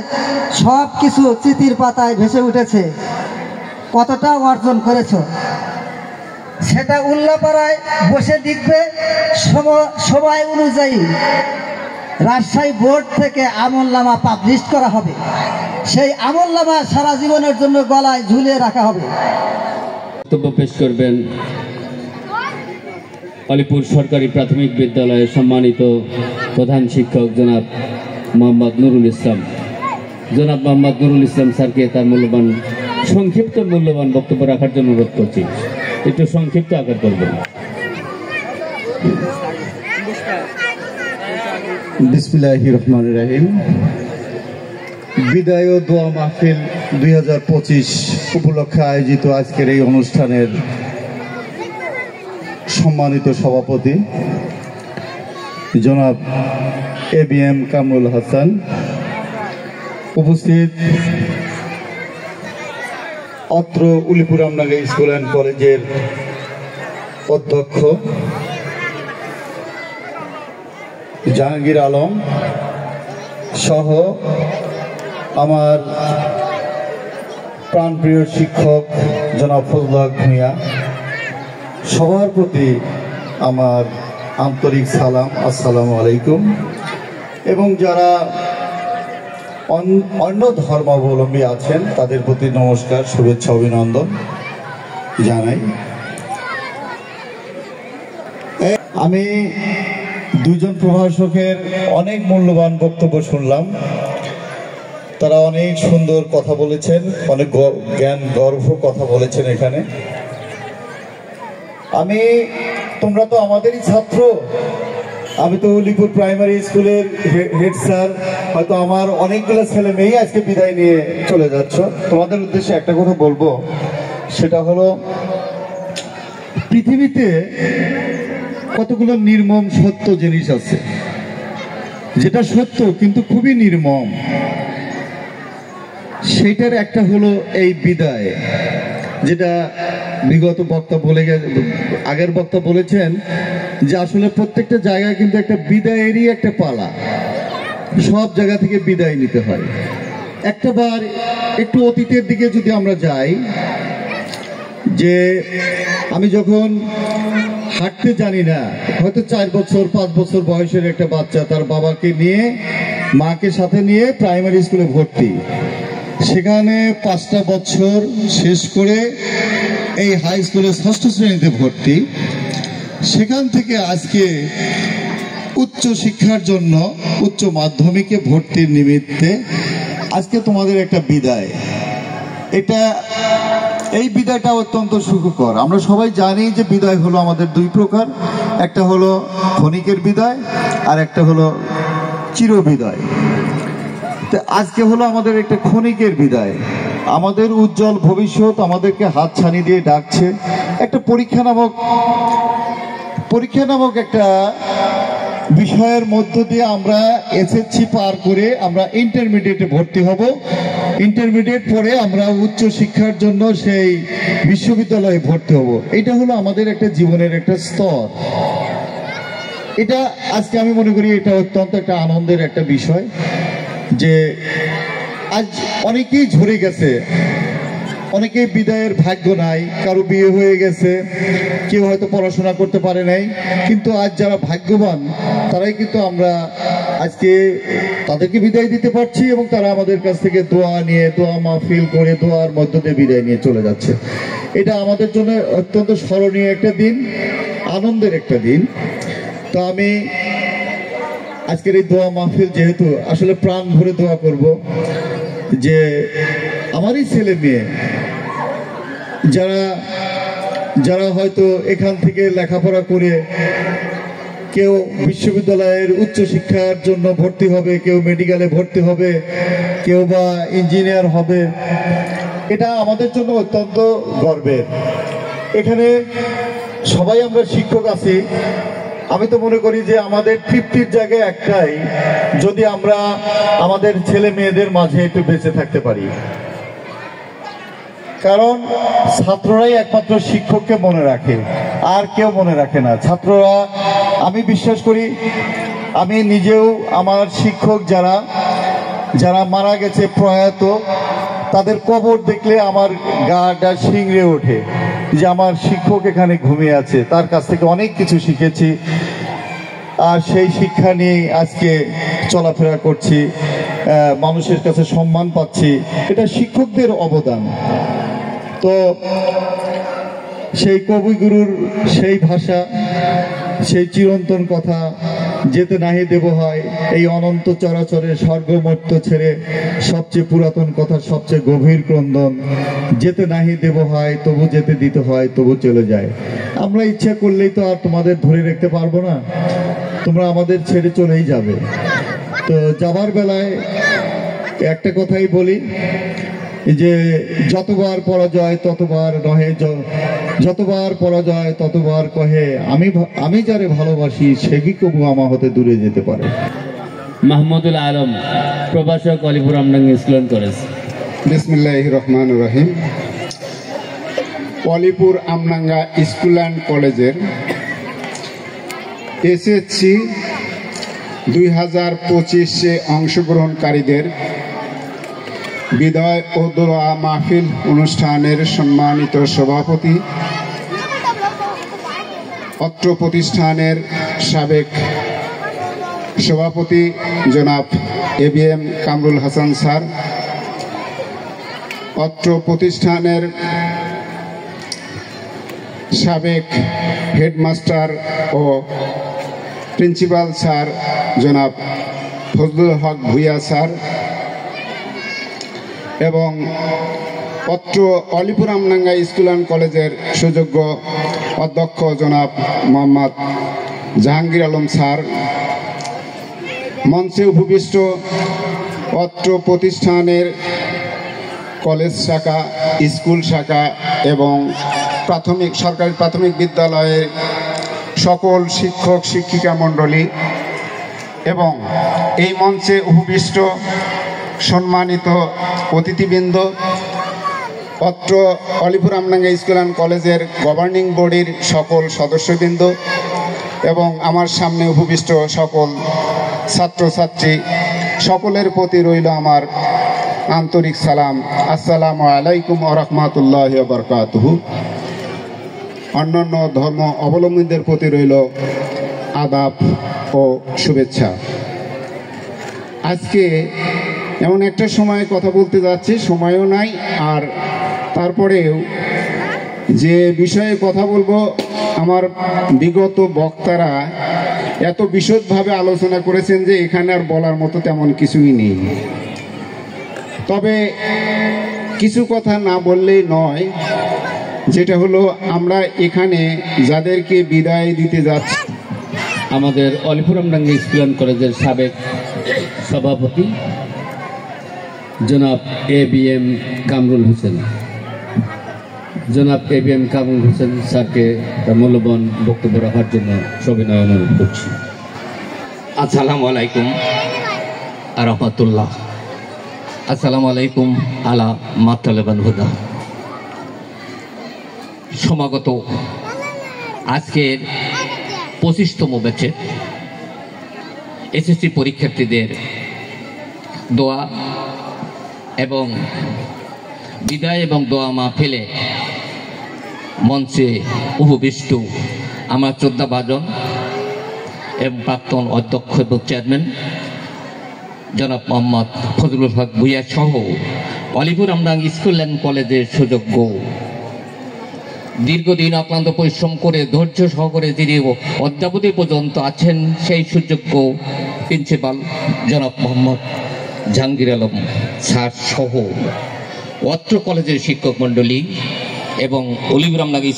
সব কিছু স্মৃতির পাতায় ভেসে উঠেছে। কতটা অর্জন করেছো সেটা উল্লাপাড়ায় বসে দেখবে সময় অনুযায়ী রাজশাহী বোর্ড থেকে আমলনামা পাবলিশ করা হবে। সেই আমলনামা সারা জীবনের জন্য গলায় ঝুলিয়ে রাখা হবে। বক্তব্য পেশ করবেন আলিপুর সরকারি প্রাথমিক বিদ্যালয়ের সম্মানিত প্রধান শিক্ষক জনাব মোহাম্মদ নুরুল ইসলাম। জনাব মোহাম্মদ নুরুল ইসলাম স্যারকে তার সংক্ষিপ্ত মূল্যবান বক্তব্য রাখার জন্য অনুরোধ করছি। একটু সংক্ষিপ্ত আকার করবেন। বিসমিল্লাহির রহমানির রহিম। বিদায় ও দোয়া মাহফিল 2025 উপলক্ষে আয়োজিত আজকের এই অনুষ্ঠানের সম্মানিত সভাপতি জনাব ABM কামরুল হাসান, উপস্থিত অত্র উলিপুর আমডাঙ্গা স্কুল অ্যান্ড কলেজের অধ্যক্ষ জাহাঙ্গীর আলম সহ আমার প্রাণপ্রিয় শিক্ষক জনাব ফজলুল হক ভূঁইয়া, সবার প্রতি আমার আন্তরিক সালাম, আসসালামু আলাইকুম। এবং যারা অন্য ধর্মাবলম্বী আছেন তাদের প্রতি নমস্কার, শুভেচ্ছা, অভিনন্দন জানাই। আমি দুজন প্রভাষকের অনেক মূল্যবান বক্তব্য শুনলাম। তারা অনেক সুন্দর কথা বলেছেন, অনেক জ্ঞান গর্ভ কথা বলেছেন এখানে। তোমরা তো আমাদেরই ছাত্র। আমি তো উলিপুর প্রাইমারি স্কুলের হেড স্যার হয়তো আমার অনেকগুলো ছেলে মেয়ে আজকে বিদায় নিয়ে চলে যাচ্ছ। তোমাদের উদ্দেশ্যে একটা কথা বলবো, সেটা হলো পৃথিবীতে কতগুলো নির্মম সত্য জিনিস আছে, যেটা সত্য কিন্তু খুবই নির্মম। সেটার একটা হলো এই বিদায়, যেটা বিগত বক্তা বলে আগের বক্তা বলেছেন যে আসলে প্রত্যেকটা জায়গায় কিন্তু একটা বিদায়েরই একটা পালা, সব জায়গা থেকে বিদায় নিতে হয়। একটাবার একটু অতীতের দিকে যদি আমরা যাই, যে আমি যখন হাঁটতে জানি না, হয়তো 4 বছর 5 বছর বয়সের একটা বাচ্চা তার বাবাকে নিয়ে মাকে সাথে নিয়ে প্রাইমারি স্কুলে ভর্তি, সেখানে 5টা বছর শেষ করে এই হাই স্কুলে 6ষ্ঠ শ্রেণীতে ভর্তি, সেখান থেকে আজকে উচ্চ শিক্ষার জন্য উচ্চ মাধ্যমিকে ভর্তির নিমিত্তে আজকে তোমাদের একটা বিদায়। এই বিদায়টা অত্যন্ত সুখকর। আমরা সবাই জানি যে বিদায় হলো আমাদের 2 প্রকার, একটা হলো ক্ষণিকের বিদায় আর একটা হলো চিরবিদায়। তো আজকে হলো আমাদের একটা ক্ষণিকের বিদায়। আমাদের উজ্জ্বল ভবিষ্যৎ আমাদেরকে হাতছানি দিয়ে ডাকছে। একটা পরীক্ষা নামক একটা বিষয়ের মধ্য দিয়ে আমরা এসএসসি পার করে আমরা ইন্টারমিডিয়েটে ভর্তি হব। ইন্টারমিডিয়েট পরে আমরা উচ্চ শিক্ষার জন্য সেই বিশ্ববিদ্যালয়ে ভর্তি হব। এটা হলো আমাদের একটা জীবনের একটা স্তর। এটা আজকে আমি মনে করি এটা অত্যন্ত একটা আনন্দের একটা বিষয়, যে আজ অনেকেই ঝরে গেছে, অনেকেই বিদায়ের ভাগ্য নাই, কারো বিয়ে হয়ে গেছে, কেউ হয়তো পড়াশোনা করতে পারে নাই, কিন্তু আজ যারা ভাগ্যবান তারাই কিন্তু আমরা আজকে তাদেরকে বিদায় দিতে পারছি, এবং তারা আমাদের কাছ থেকে দোয়া নিয়ে, দোয়া মাহফিল করে, দোয়ার মধ্য দিয়ে বিদায় নিয়ে চলে যাচ্ছে। এটা আমাদের জন্য অত্যন্ত স্মরণীয় একটা দিন, আনন্দের একটা দিন। তো আমি আজকের এই দোয়া মাহফিল যেহেতু আসলে প্রাণ ভরে দোয়া করব, যে আমারই ছেলে মেয়ে যারা হয়তো এখান থেকে লেখাপড়া করে কেউ বিশ্ববিদ্যালয়ের উচ্চ শিক্ষার জন্য ভর্তি হবে, কেউ মেডিকেলে ভর্তি হবে, কেউ বা ইঞ্জিনিয়ার হবে, এটা আমাদের জন্য অত্যন্ত গর্বের। এখানে সবাই আমরা শিক্ষক আছি। আমি তো মনে করি যে আমাদের তৃপ্তির জায়গায় একটাই, যদি আমরা আমাদের ছেলে মেয়েদের মাঝে একটু বেঁচে থাকতে পারি। কারণ ছাত্ররাই একমাত্র শিক্ষককে মনে রাখে, আর কেউ মনে রাখে না। ছাত্ররা, আমি বিশ্বাস করি, আমি নিজেও আমার শিক্ষক যারা মারা গেছে, প্রয়াত, তাদের কবর দেখলে আমার গাটা শিংড়ে ওঠে যে আমার শিক্ষক এখানে ঘুমিয়ে আছে, তার কাছ থেকে অনেক কিছু শিখেছি, আর সেই শিক্ষা নিয়ে আজকে চলাফেরা করছি, মানুষের কাছে সম্মান পাচ্ছি। এটা শিক্ষকদের অবদান। তো সেই কবিগুরুর সেই ভাষা, সেই চিরন্তন কথা, যেতে নাহি দেব হয়, এই অনন্ত চরাচরে স্বর্গমর্ত্য ছেড়ে সবচেয়ে পুরাতন কথা, সবচেয়ে গভীর ক্রন্দন, যেতে নাহি দেব হয় তবু যেতে দিতে হয়, তবু চলে যায়। আমরা ইচ্ছা করলেই তো আর তোমাদের ধরে রাখতে পারবো না, তোমরা আমাদের ছেড়ে চলেই যাবে। তো যাবার বেলায় একটা কথাই বলি, যে যতবার পরাজয় ততবার নহে, যতবার পরাজয় ততবার কহে, আমি যারে ভালোবাসি সে কি কবু আমা হতে দূরে যেতে পারে। মাহমুদুল আলম, প্রভাষক, Alipur Amdanga school and college. বিসমিল্লাহির রহমানির রহিম। অলিপুর আমডাঙ্গা স্কুল অ্যান্ড কলেজের এসএসসি 2025-এ অংশগ্রহণকারীদের বিদায় ও দোয়া মাহফিল অনুষ্ঠানের সম্মানিত সভাপতি, অত্র প্রতিষ্ঠানের সাবেক সভাপতি জনাব ABM কামরুল হাসান স্যার, অত্র প্রতিষ্ঠানের সাবেক হেডমাস্টার ও প্রিন্সিপাল স্যার জনাব ফজলুল হক ভূঁইয়া স্যার, এবং অত্র অলিপুর আমডাঙ্গা স্কুল অ্যান্ড কলেজের সুযোগ্য অধ্যক্ষ জনাব মোহাম্মদ জাহাঙ্গীর আলম স্যার, মঞ্চে উপবিষ্ট অত্র প্রতিষ্ঠানের কলেজ শাখা, স্কুল শাখা এবং সরকারি প্রাথমিক বিদ্যালয়ের সকল শিক্ষক শিক্ষিকা মণ্ডলী এবং এই মঞ্চে উপবিষ্ট সম্মানিত অতিথিবৃন্দ, অত্র অলিপুর আমডাঙ্গা স্কুল অ্যান্ড কলেজের গভর্নিং বডির সকল সদস্যবৃন্দ এবং আমার সামনে উপবিষ্ট সকল ছাত্রছাত্রী, সকলের প্রতি রইল আমার আন্তরিক সালাম। আসসালামু আলাইকুম ওয়া রাহমাতুল্লাহি ওয়া বারাকাতুহু। অন্যান্য ধর্ম অবলম্বীদের প্রতি রইল আদাব ও শুভেচ্ছা। আজকে এমন একটা সময় কথা বলতে যাচ্ছি, সময়ও নাই, আর তারপরেও যে বিষয়ে কথা বলবো আমার বিগত বক্তারা এত বিশদভাবে আলোচনা করেছেন যে এখানে আর বলার মতো তেমন কিছুই নেই। তবে কিছু কথা না বললেই নয়, যেটা হলো আমরা এখানে যাদেরকে বিদায় দিতে যাচ্ছি, আমাদের অলিপুর আমডাঙ্গা স্কুল অ্যান্ড কলেজের সাবেক সভাপতি জনাব ABM কামরুল হোসেন, জনাব ABM কামরুল হোসেন স্যারকে তার মূল্যবান বক্তব্য রাখার জন্য সবিনয় অনুরোধ করছি। আসসালামু আলাইকুম রহমতুল্লাহ। আসসালামু আলাইকুম আলা মাতালেবান হুদা। সমাগত আজকের 25তম ব্যাচে SSC পরীক্ষার্থীদের দোয়া এবং বিদায় এবং দোয়া মাহফিলে মঞ্চে উপবিষ্ট আমার শ্রদ্ধাভাজন এবং প্রাক্তন অধ্যক্ষ এবং চেয়ারম্যান জনাব মোহাম্মদ ফজলুল হক ভূঁইয়া সহ অলিপুর আমডাঙ্গা স্কুল অ্যান্ড কলেজের সুযোগ্য দীর্ঘদিন অক্লান্ত পরিশ্রম করে ধৈর্য সহকারে যিনি অদ্যাবধি পর্যন্ত আছেন সেই সুযোগ্য প্রিন্সিপাল জনাব মোহাম্মদ জাহাঙ্গীর আলম স্যার সহ অত্র কলেজের শিক্ষক মণ্ডলী এবং অলিপুর আমডাঙ্গা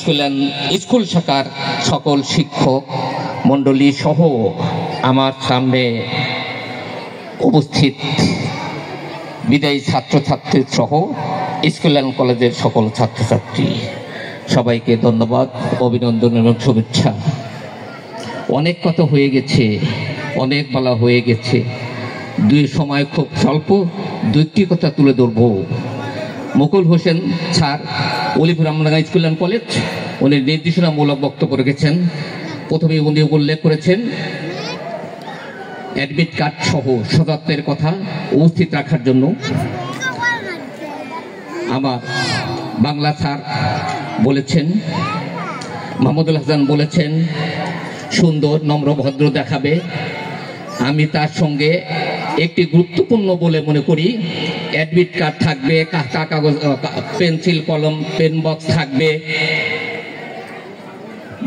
স্কুল শাখার সকল শিক্ষক মণ্ডলী সহ আমার সামনে উপস্থিত বিদায়ী ছাত্রছাত্রী সহ স্কুল অ্যান্ড কলেজের সকল ছাত্রছাত্রী, সবাইকে ধন্যবাদ, অভিনন্দন এবং শুভেচ্ছা। অনেক কথা হয়ে গেছে, অনেক বলা হয়ে গেছে, সময় খুব স্বল্প, দুইটি কথা তুলে ধরব। Mukul Hossain sir Alipur Amdanga school and college, উনি নির্দেশনামূলক বক্তব্য রেখেছেন। প্রথমে উনি উল্লেখ করেছেন অ্যাডমিট কার্ড সহ সযত্নের কথা উপস্থিত রাখার জন্য। আমার বাংলা স্যার বলেছেন, মাহমুদুল হাসান বলেছেন সুন্দর নম্র ভদ্র দেখাবে। আমি তার সঙ্গে একটি গুরুত্বপূর্ণ বলে মনে করি, অ্যাডমিট কার্ড থাকবে, কাগজ, পেন্সিল, কলম, পেন বক্স থাকবে।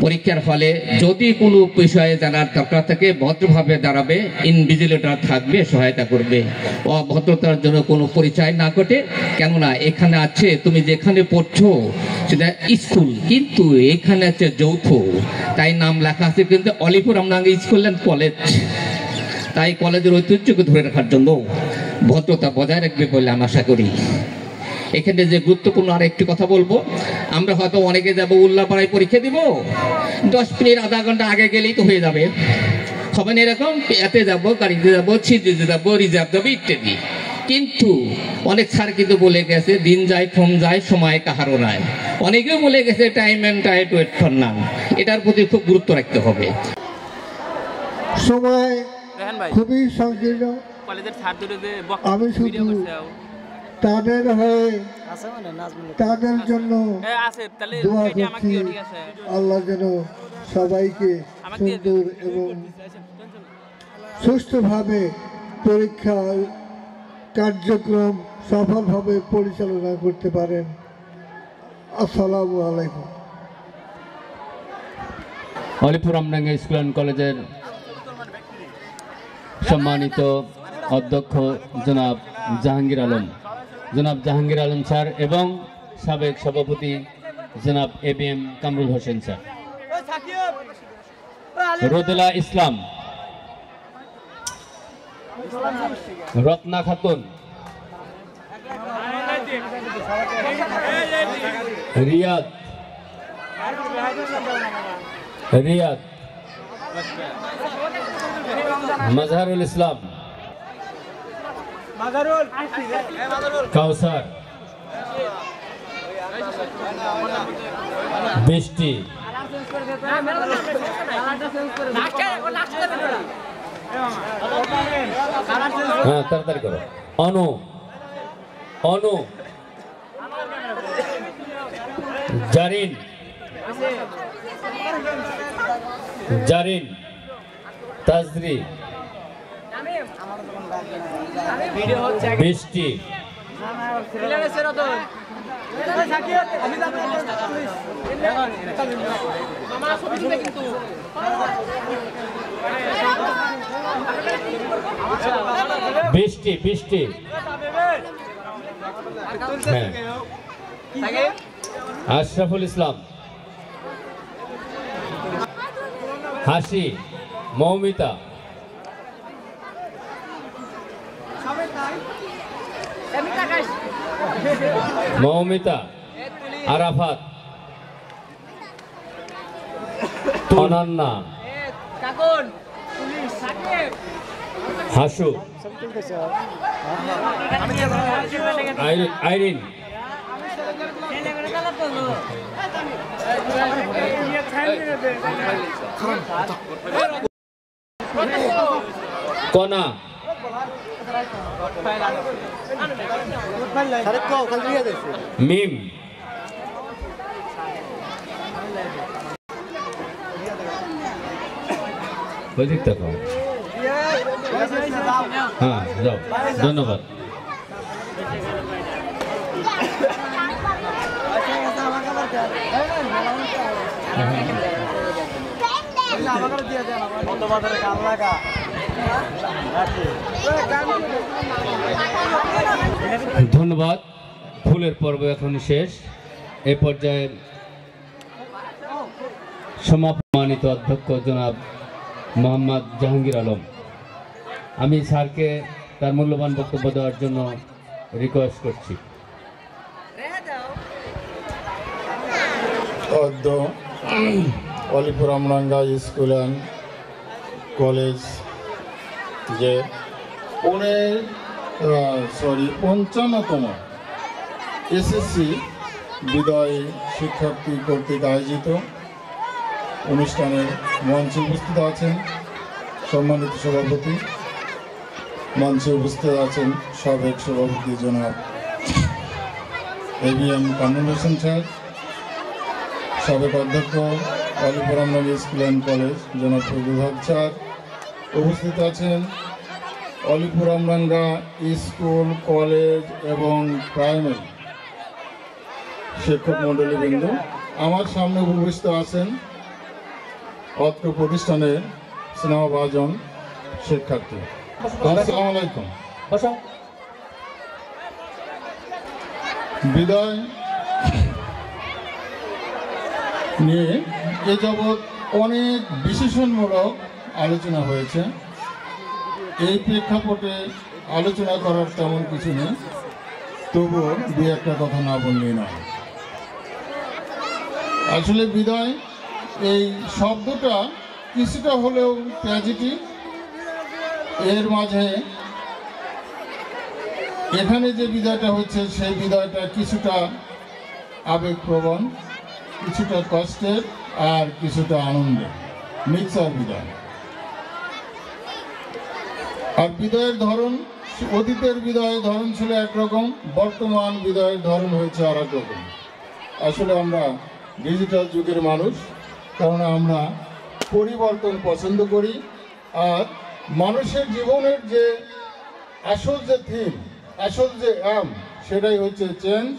পরীক্ষার ফলে যদি কোনো বিষয়ে জানার দরকার থাকে ভদ্রভাবে দাঁড়াবে, ইনভিজিলেটর থাকবে, সহায়তা করবে। অভদ্রতার জন্য কোনো পরিচয় না ঘটে, কেননা এখানে আছে, তুমি যেখানে পড়ছো সেটা স্কুল, কিন্তু এখানে আছে যৌথ, তাই নাম লেখা আছে কিন্তু Alipur Amdanga school and college. তাই কলেজের ঐতিহ্যকে ধরে রাখার জন্য ভদ্রতা বজায় রাখবে বলে আমি আশা করি। এখানে যে গুরুত্বপূর্ণ আর একটি কথা বলবো, আমরা হয়তো অনেকে যাবো উল্লাপাড়ায় পরীক্ষা দিব, 10 মিনিট আধা ঘন্টা আগে গেলেই তো হয়ে যাবে, হবে না এরকম? এতে যাবো, গাড়িতে যাবো, ছিটতে যাবো, রিজার্ভ যাবো ইত্যাদি। কিন্তু অনেক স্যার কিন্তু বলে গেছে দিন যায় কম যায়, সময় কাহারও নাই। অনেকেও বলে গেছে time and tide wait for none. এটার প্রতি খুব গুরুত্ব রাখতে হবে। সময় খুবই সংকীর্ণ, আমি শুধু তাদের হয়ে তাদের জন্য দোয়া করছি, আল্লাহ যেন সবাইকে সুন্দর এবং সুষ্ঠুভাবে পরীক্ষা কার্যক্রম সফলভাবে পরিচালনা করতে পারেন। আসসালামু আলাইকুম। অলিপুর আমডাঙ্গা স্কুল অ্যান্ড কলেজের সম্মানিত অধ্যক্ষ জনাব জাহাঙ্গীর আলম স্যার এবং সাবেক সভাপতি জনাব ABM কামরুল হোসেন স্যার, রোদেলা ইসলাম, রত্না খাতুন, রিয়াদ, রিয়াদ, মাজহারুল ইসলাম, কাউসার, বৃষ্টি, হ্যাঁ তাড়াতাড়ি করো, অনু, অনু, জারিন, জারিন, তাজরি, বৃষ্টি, বৃষ্টি, বৃষ্টি, হ্যাঁ, আশরাফুল ইসলাম, হাসি, মৌমিতা, মৌমিতা, আরাফাত, অনন্যা, হাসু, আইরিন, কনা, মিম, ওই দিক তাকাও, হ্যাঁ যাও, ধন্যবাদ। ধন্যবাদ। ফুলের পর্ব এখন শেষ। এ পর্যায়ে সম্মানিত অধ্যক্ষ জনাব মোহাম্মদ জাহাঙ্গীর আলম, আমি স্যারকে তার মূল্যবান বক্তব্য দেওয়ার জন্য রিকোয়েস্ট করছি। অলিপুর আমরাঙ্গা স্কুল অ্যান্ড কলেজ যে 55তম এসএসসি বিদায় শিক্ষার্থী কর্তৃক আয়োজিত অনুষ্ঠানের মঞ্চে উপস্থিত আছেন সম্মানিত সভাপতি, মঞ্চে উপস্থিত আছেন সাবেক সভাপতি জনাব ABM কামরুল হোসেন স্যার, সাবেক অধ্যক্ষ অলিপুর আমরাঙ্গা স্কুল অ্যান্ড কলেজ জনাব ফজলুল হক স্যার, উপস্থিত আছেন অলিপুর আমরাঙ্গা স্কুল, কলেজ এবং প্রাইমারি শিক্ষক মণ্ডলীবৃন্দ। আমার সামনে উপস্থিত আছেন অত্র প্রতিষ্ঠানের স্নেহভাজন শিক্ষার্থী। আসসালামু আলাইকুম। বিদায় নিয়ে এ যাবৎ অনেক বিশেষণমূলক আলোচনা হয়েছে। এই প্রেক্ষাপটে আলোচনা করার তেমন কিছু নেই, তবুও দু একটা কথা না বললেই নয়। আসলে বিদায় এই শব্দটা কিছুটা হলেও ট্র্যাজেডি, এর মাঝে এখানে যে বিদায়টা হচ্ছে সেই বিদায়টা কিছুটা আবেগপ্রবণ, কিছুটা কষ্টের আর কিছুটা আনন্দের মিক্সার বিদায়। আর বিদায়ের ধরন, অতীতের বিদায়ের ধরন ছিল একরকম, বর্তমান বিদায়ের ধরন হয়েছে আর এক রকম। আসলে আমরা ডিজিটাল যুগের মানুষ, কারণ আমরা পরিবর্তন পছন্দ করি। আর মানুষের জীবনের যে আসল যে থিম, আসল যে এম, সেটাই হচ্ছে চেঞ্জ,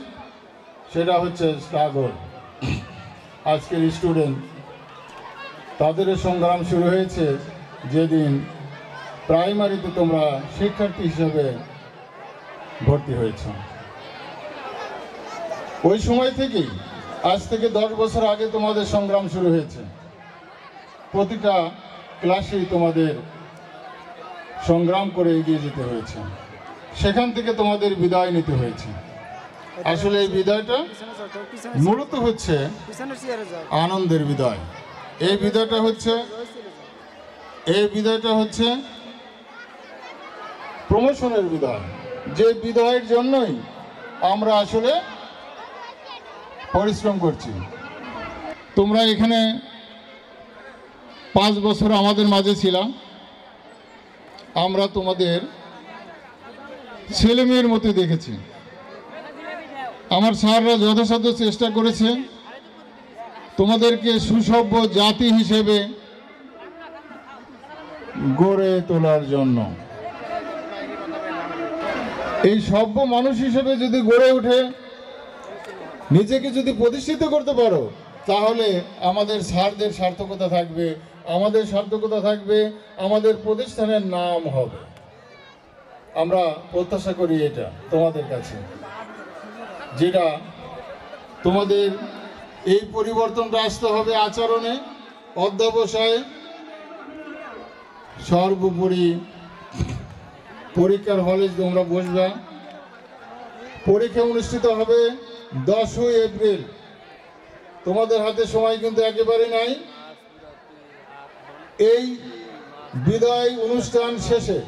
সেটা হচ্ছে স্ট্রাগল। আজকের স্টুডেন্ট, তাদের সংগ্রাম শুরু হয়েছে যেদিন প্রাইমারিতে তোমরা শিক্ষার্থী হিসেবে ভর্তি হয়েছ। ওই সময় থেকেই, আজ থেকে 10 বছর আগে তোমাদের সংগ্রাম শুরু হয়েছে। প্রতিটা ক্লাসেই তোমাদের সংগ্রাম করে এগিয়ে যেতে হয়েছে, সেখান থেকে তোমাদের বিদায় নিতে হয়েছে। আসলে এই বিদায়টা মূলত হচ্ছে আনন্দের বিদায়। এই বিদায়টা হচ্ছে প্রমোশনের বিদায়, যে বিদায়ের জন্যই আমরা আসলে পরিশ্রম করছি। তোমরা এখানে 5 বছর আমাদের মাঝে ছিলাম, আমরা তোমাদের ছেলেমেয়ের মতো দেখেছি। আমার স্যাররা যথাসাধ্য চেষ্টা করেছে তোমাদেরকে সুসভ্য জাতি হিসেবে গড়ে তোলার জন্য। এই সভ্য মানুষ হিসেবে যদি গড়ে ওঠে, নিজেকে যদি প্রতিষ্ঠিত করতে পারো, তাহলে আমাদের স্যারদের সার্থকতা থাকবে, আমাদের সার্থকতা থাকবে, আমাদের প্রতিষ্ঠানের নাম হবে। আমরা প্রত্যাশা করি এটা তোমাদের কাছে, যেটা তোমাদের এই পরিবর্তনটা আসতে হবে আচরণে, অধ্যবসায়ে, সর্বোপরি পরীক্ষার হলে তোমরা বসবে। পরীক্ষা অনুষ্ঠিত হবে 10ই এপ্রিল। তোমাদের হাতে সময় কিন্তু একেবারে নাই। এই বিদায় অনুষ্ঠান শেষে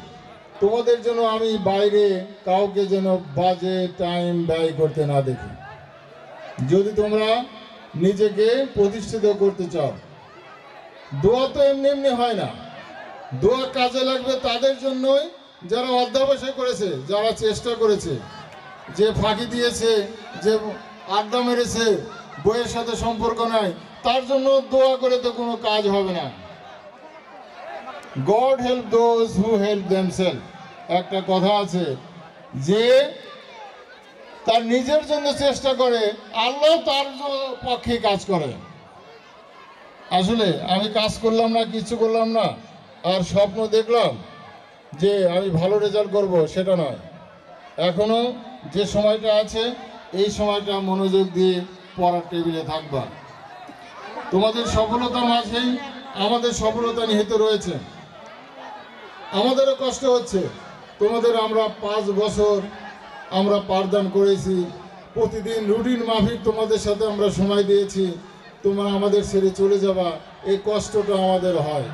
তোমাদের জন্য আমি বাইরে কাউকে যেন বাজে টাইম ব্যয় করতে না দেখি। যদি তোমরা নিজেকে প্রতিষ্ঠিত করতে চাও, দোয়া তো এমনি এমনি হয় না। দোয়া কাজে লাগবে তাদের জন্যই যারা অধ্যবসায় করেছে, যারা চেষ্টা করেছে, যে ফাঁকি দিয়েছে, যে আড্ডা মেরেছে, বইয়ের সাথে সম্পর্ক নাই, তার জন্য দোয়া করে তো কোনো কাজ হবে না। God help those who help themselves, একটা কথা আছে, যে তার নিজের জন্য চেষ্টা করে, আল্লাহ তার পক্ষে কাজ করে। আসলে আমি কাজ করলাম না, কিছু করলাম না, আর স্বপ্ন দেখলাম যে আমি ভালো রেজাল্ট করব, সেটা নয়। এখনো যে সময়টা আছে, এই সময়টা মনোযোগ দিয়ে পড়ার টেবিলে থাকবা। তোমাদের সফলতার মাঝেই আমাদের সফলতা নিহিত রয়েছে। আমাদেরও কষ্ট হচ্ছে, তোমাদের আমরা 5 বছর আমরা পাঠদান করেছি, প্রতিদিন রুটিন মাফিক তোমাদের সাথে আমরা সময় দিয়েছি। তোমরা আমাদের ছেড়ে চলে যাবা, এই কষ্টটা আমাদের হয়।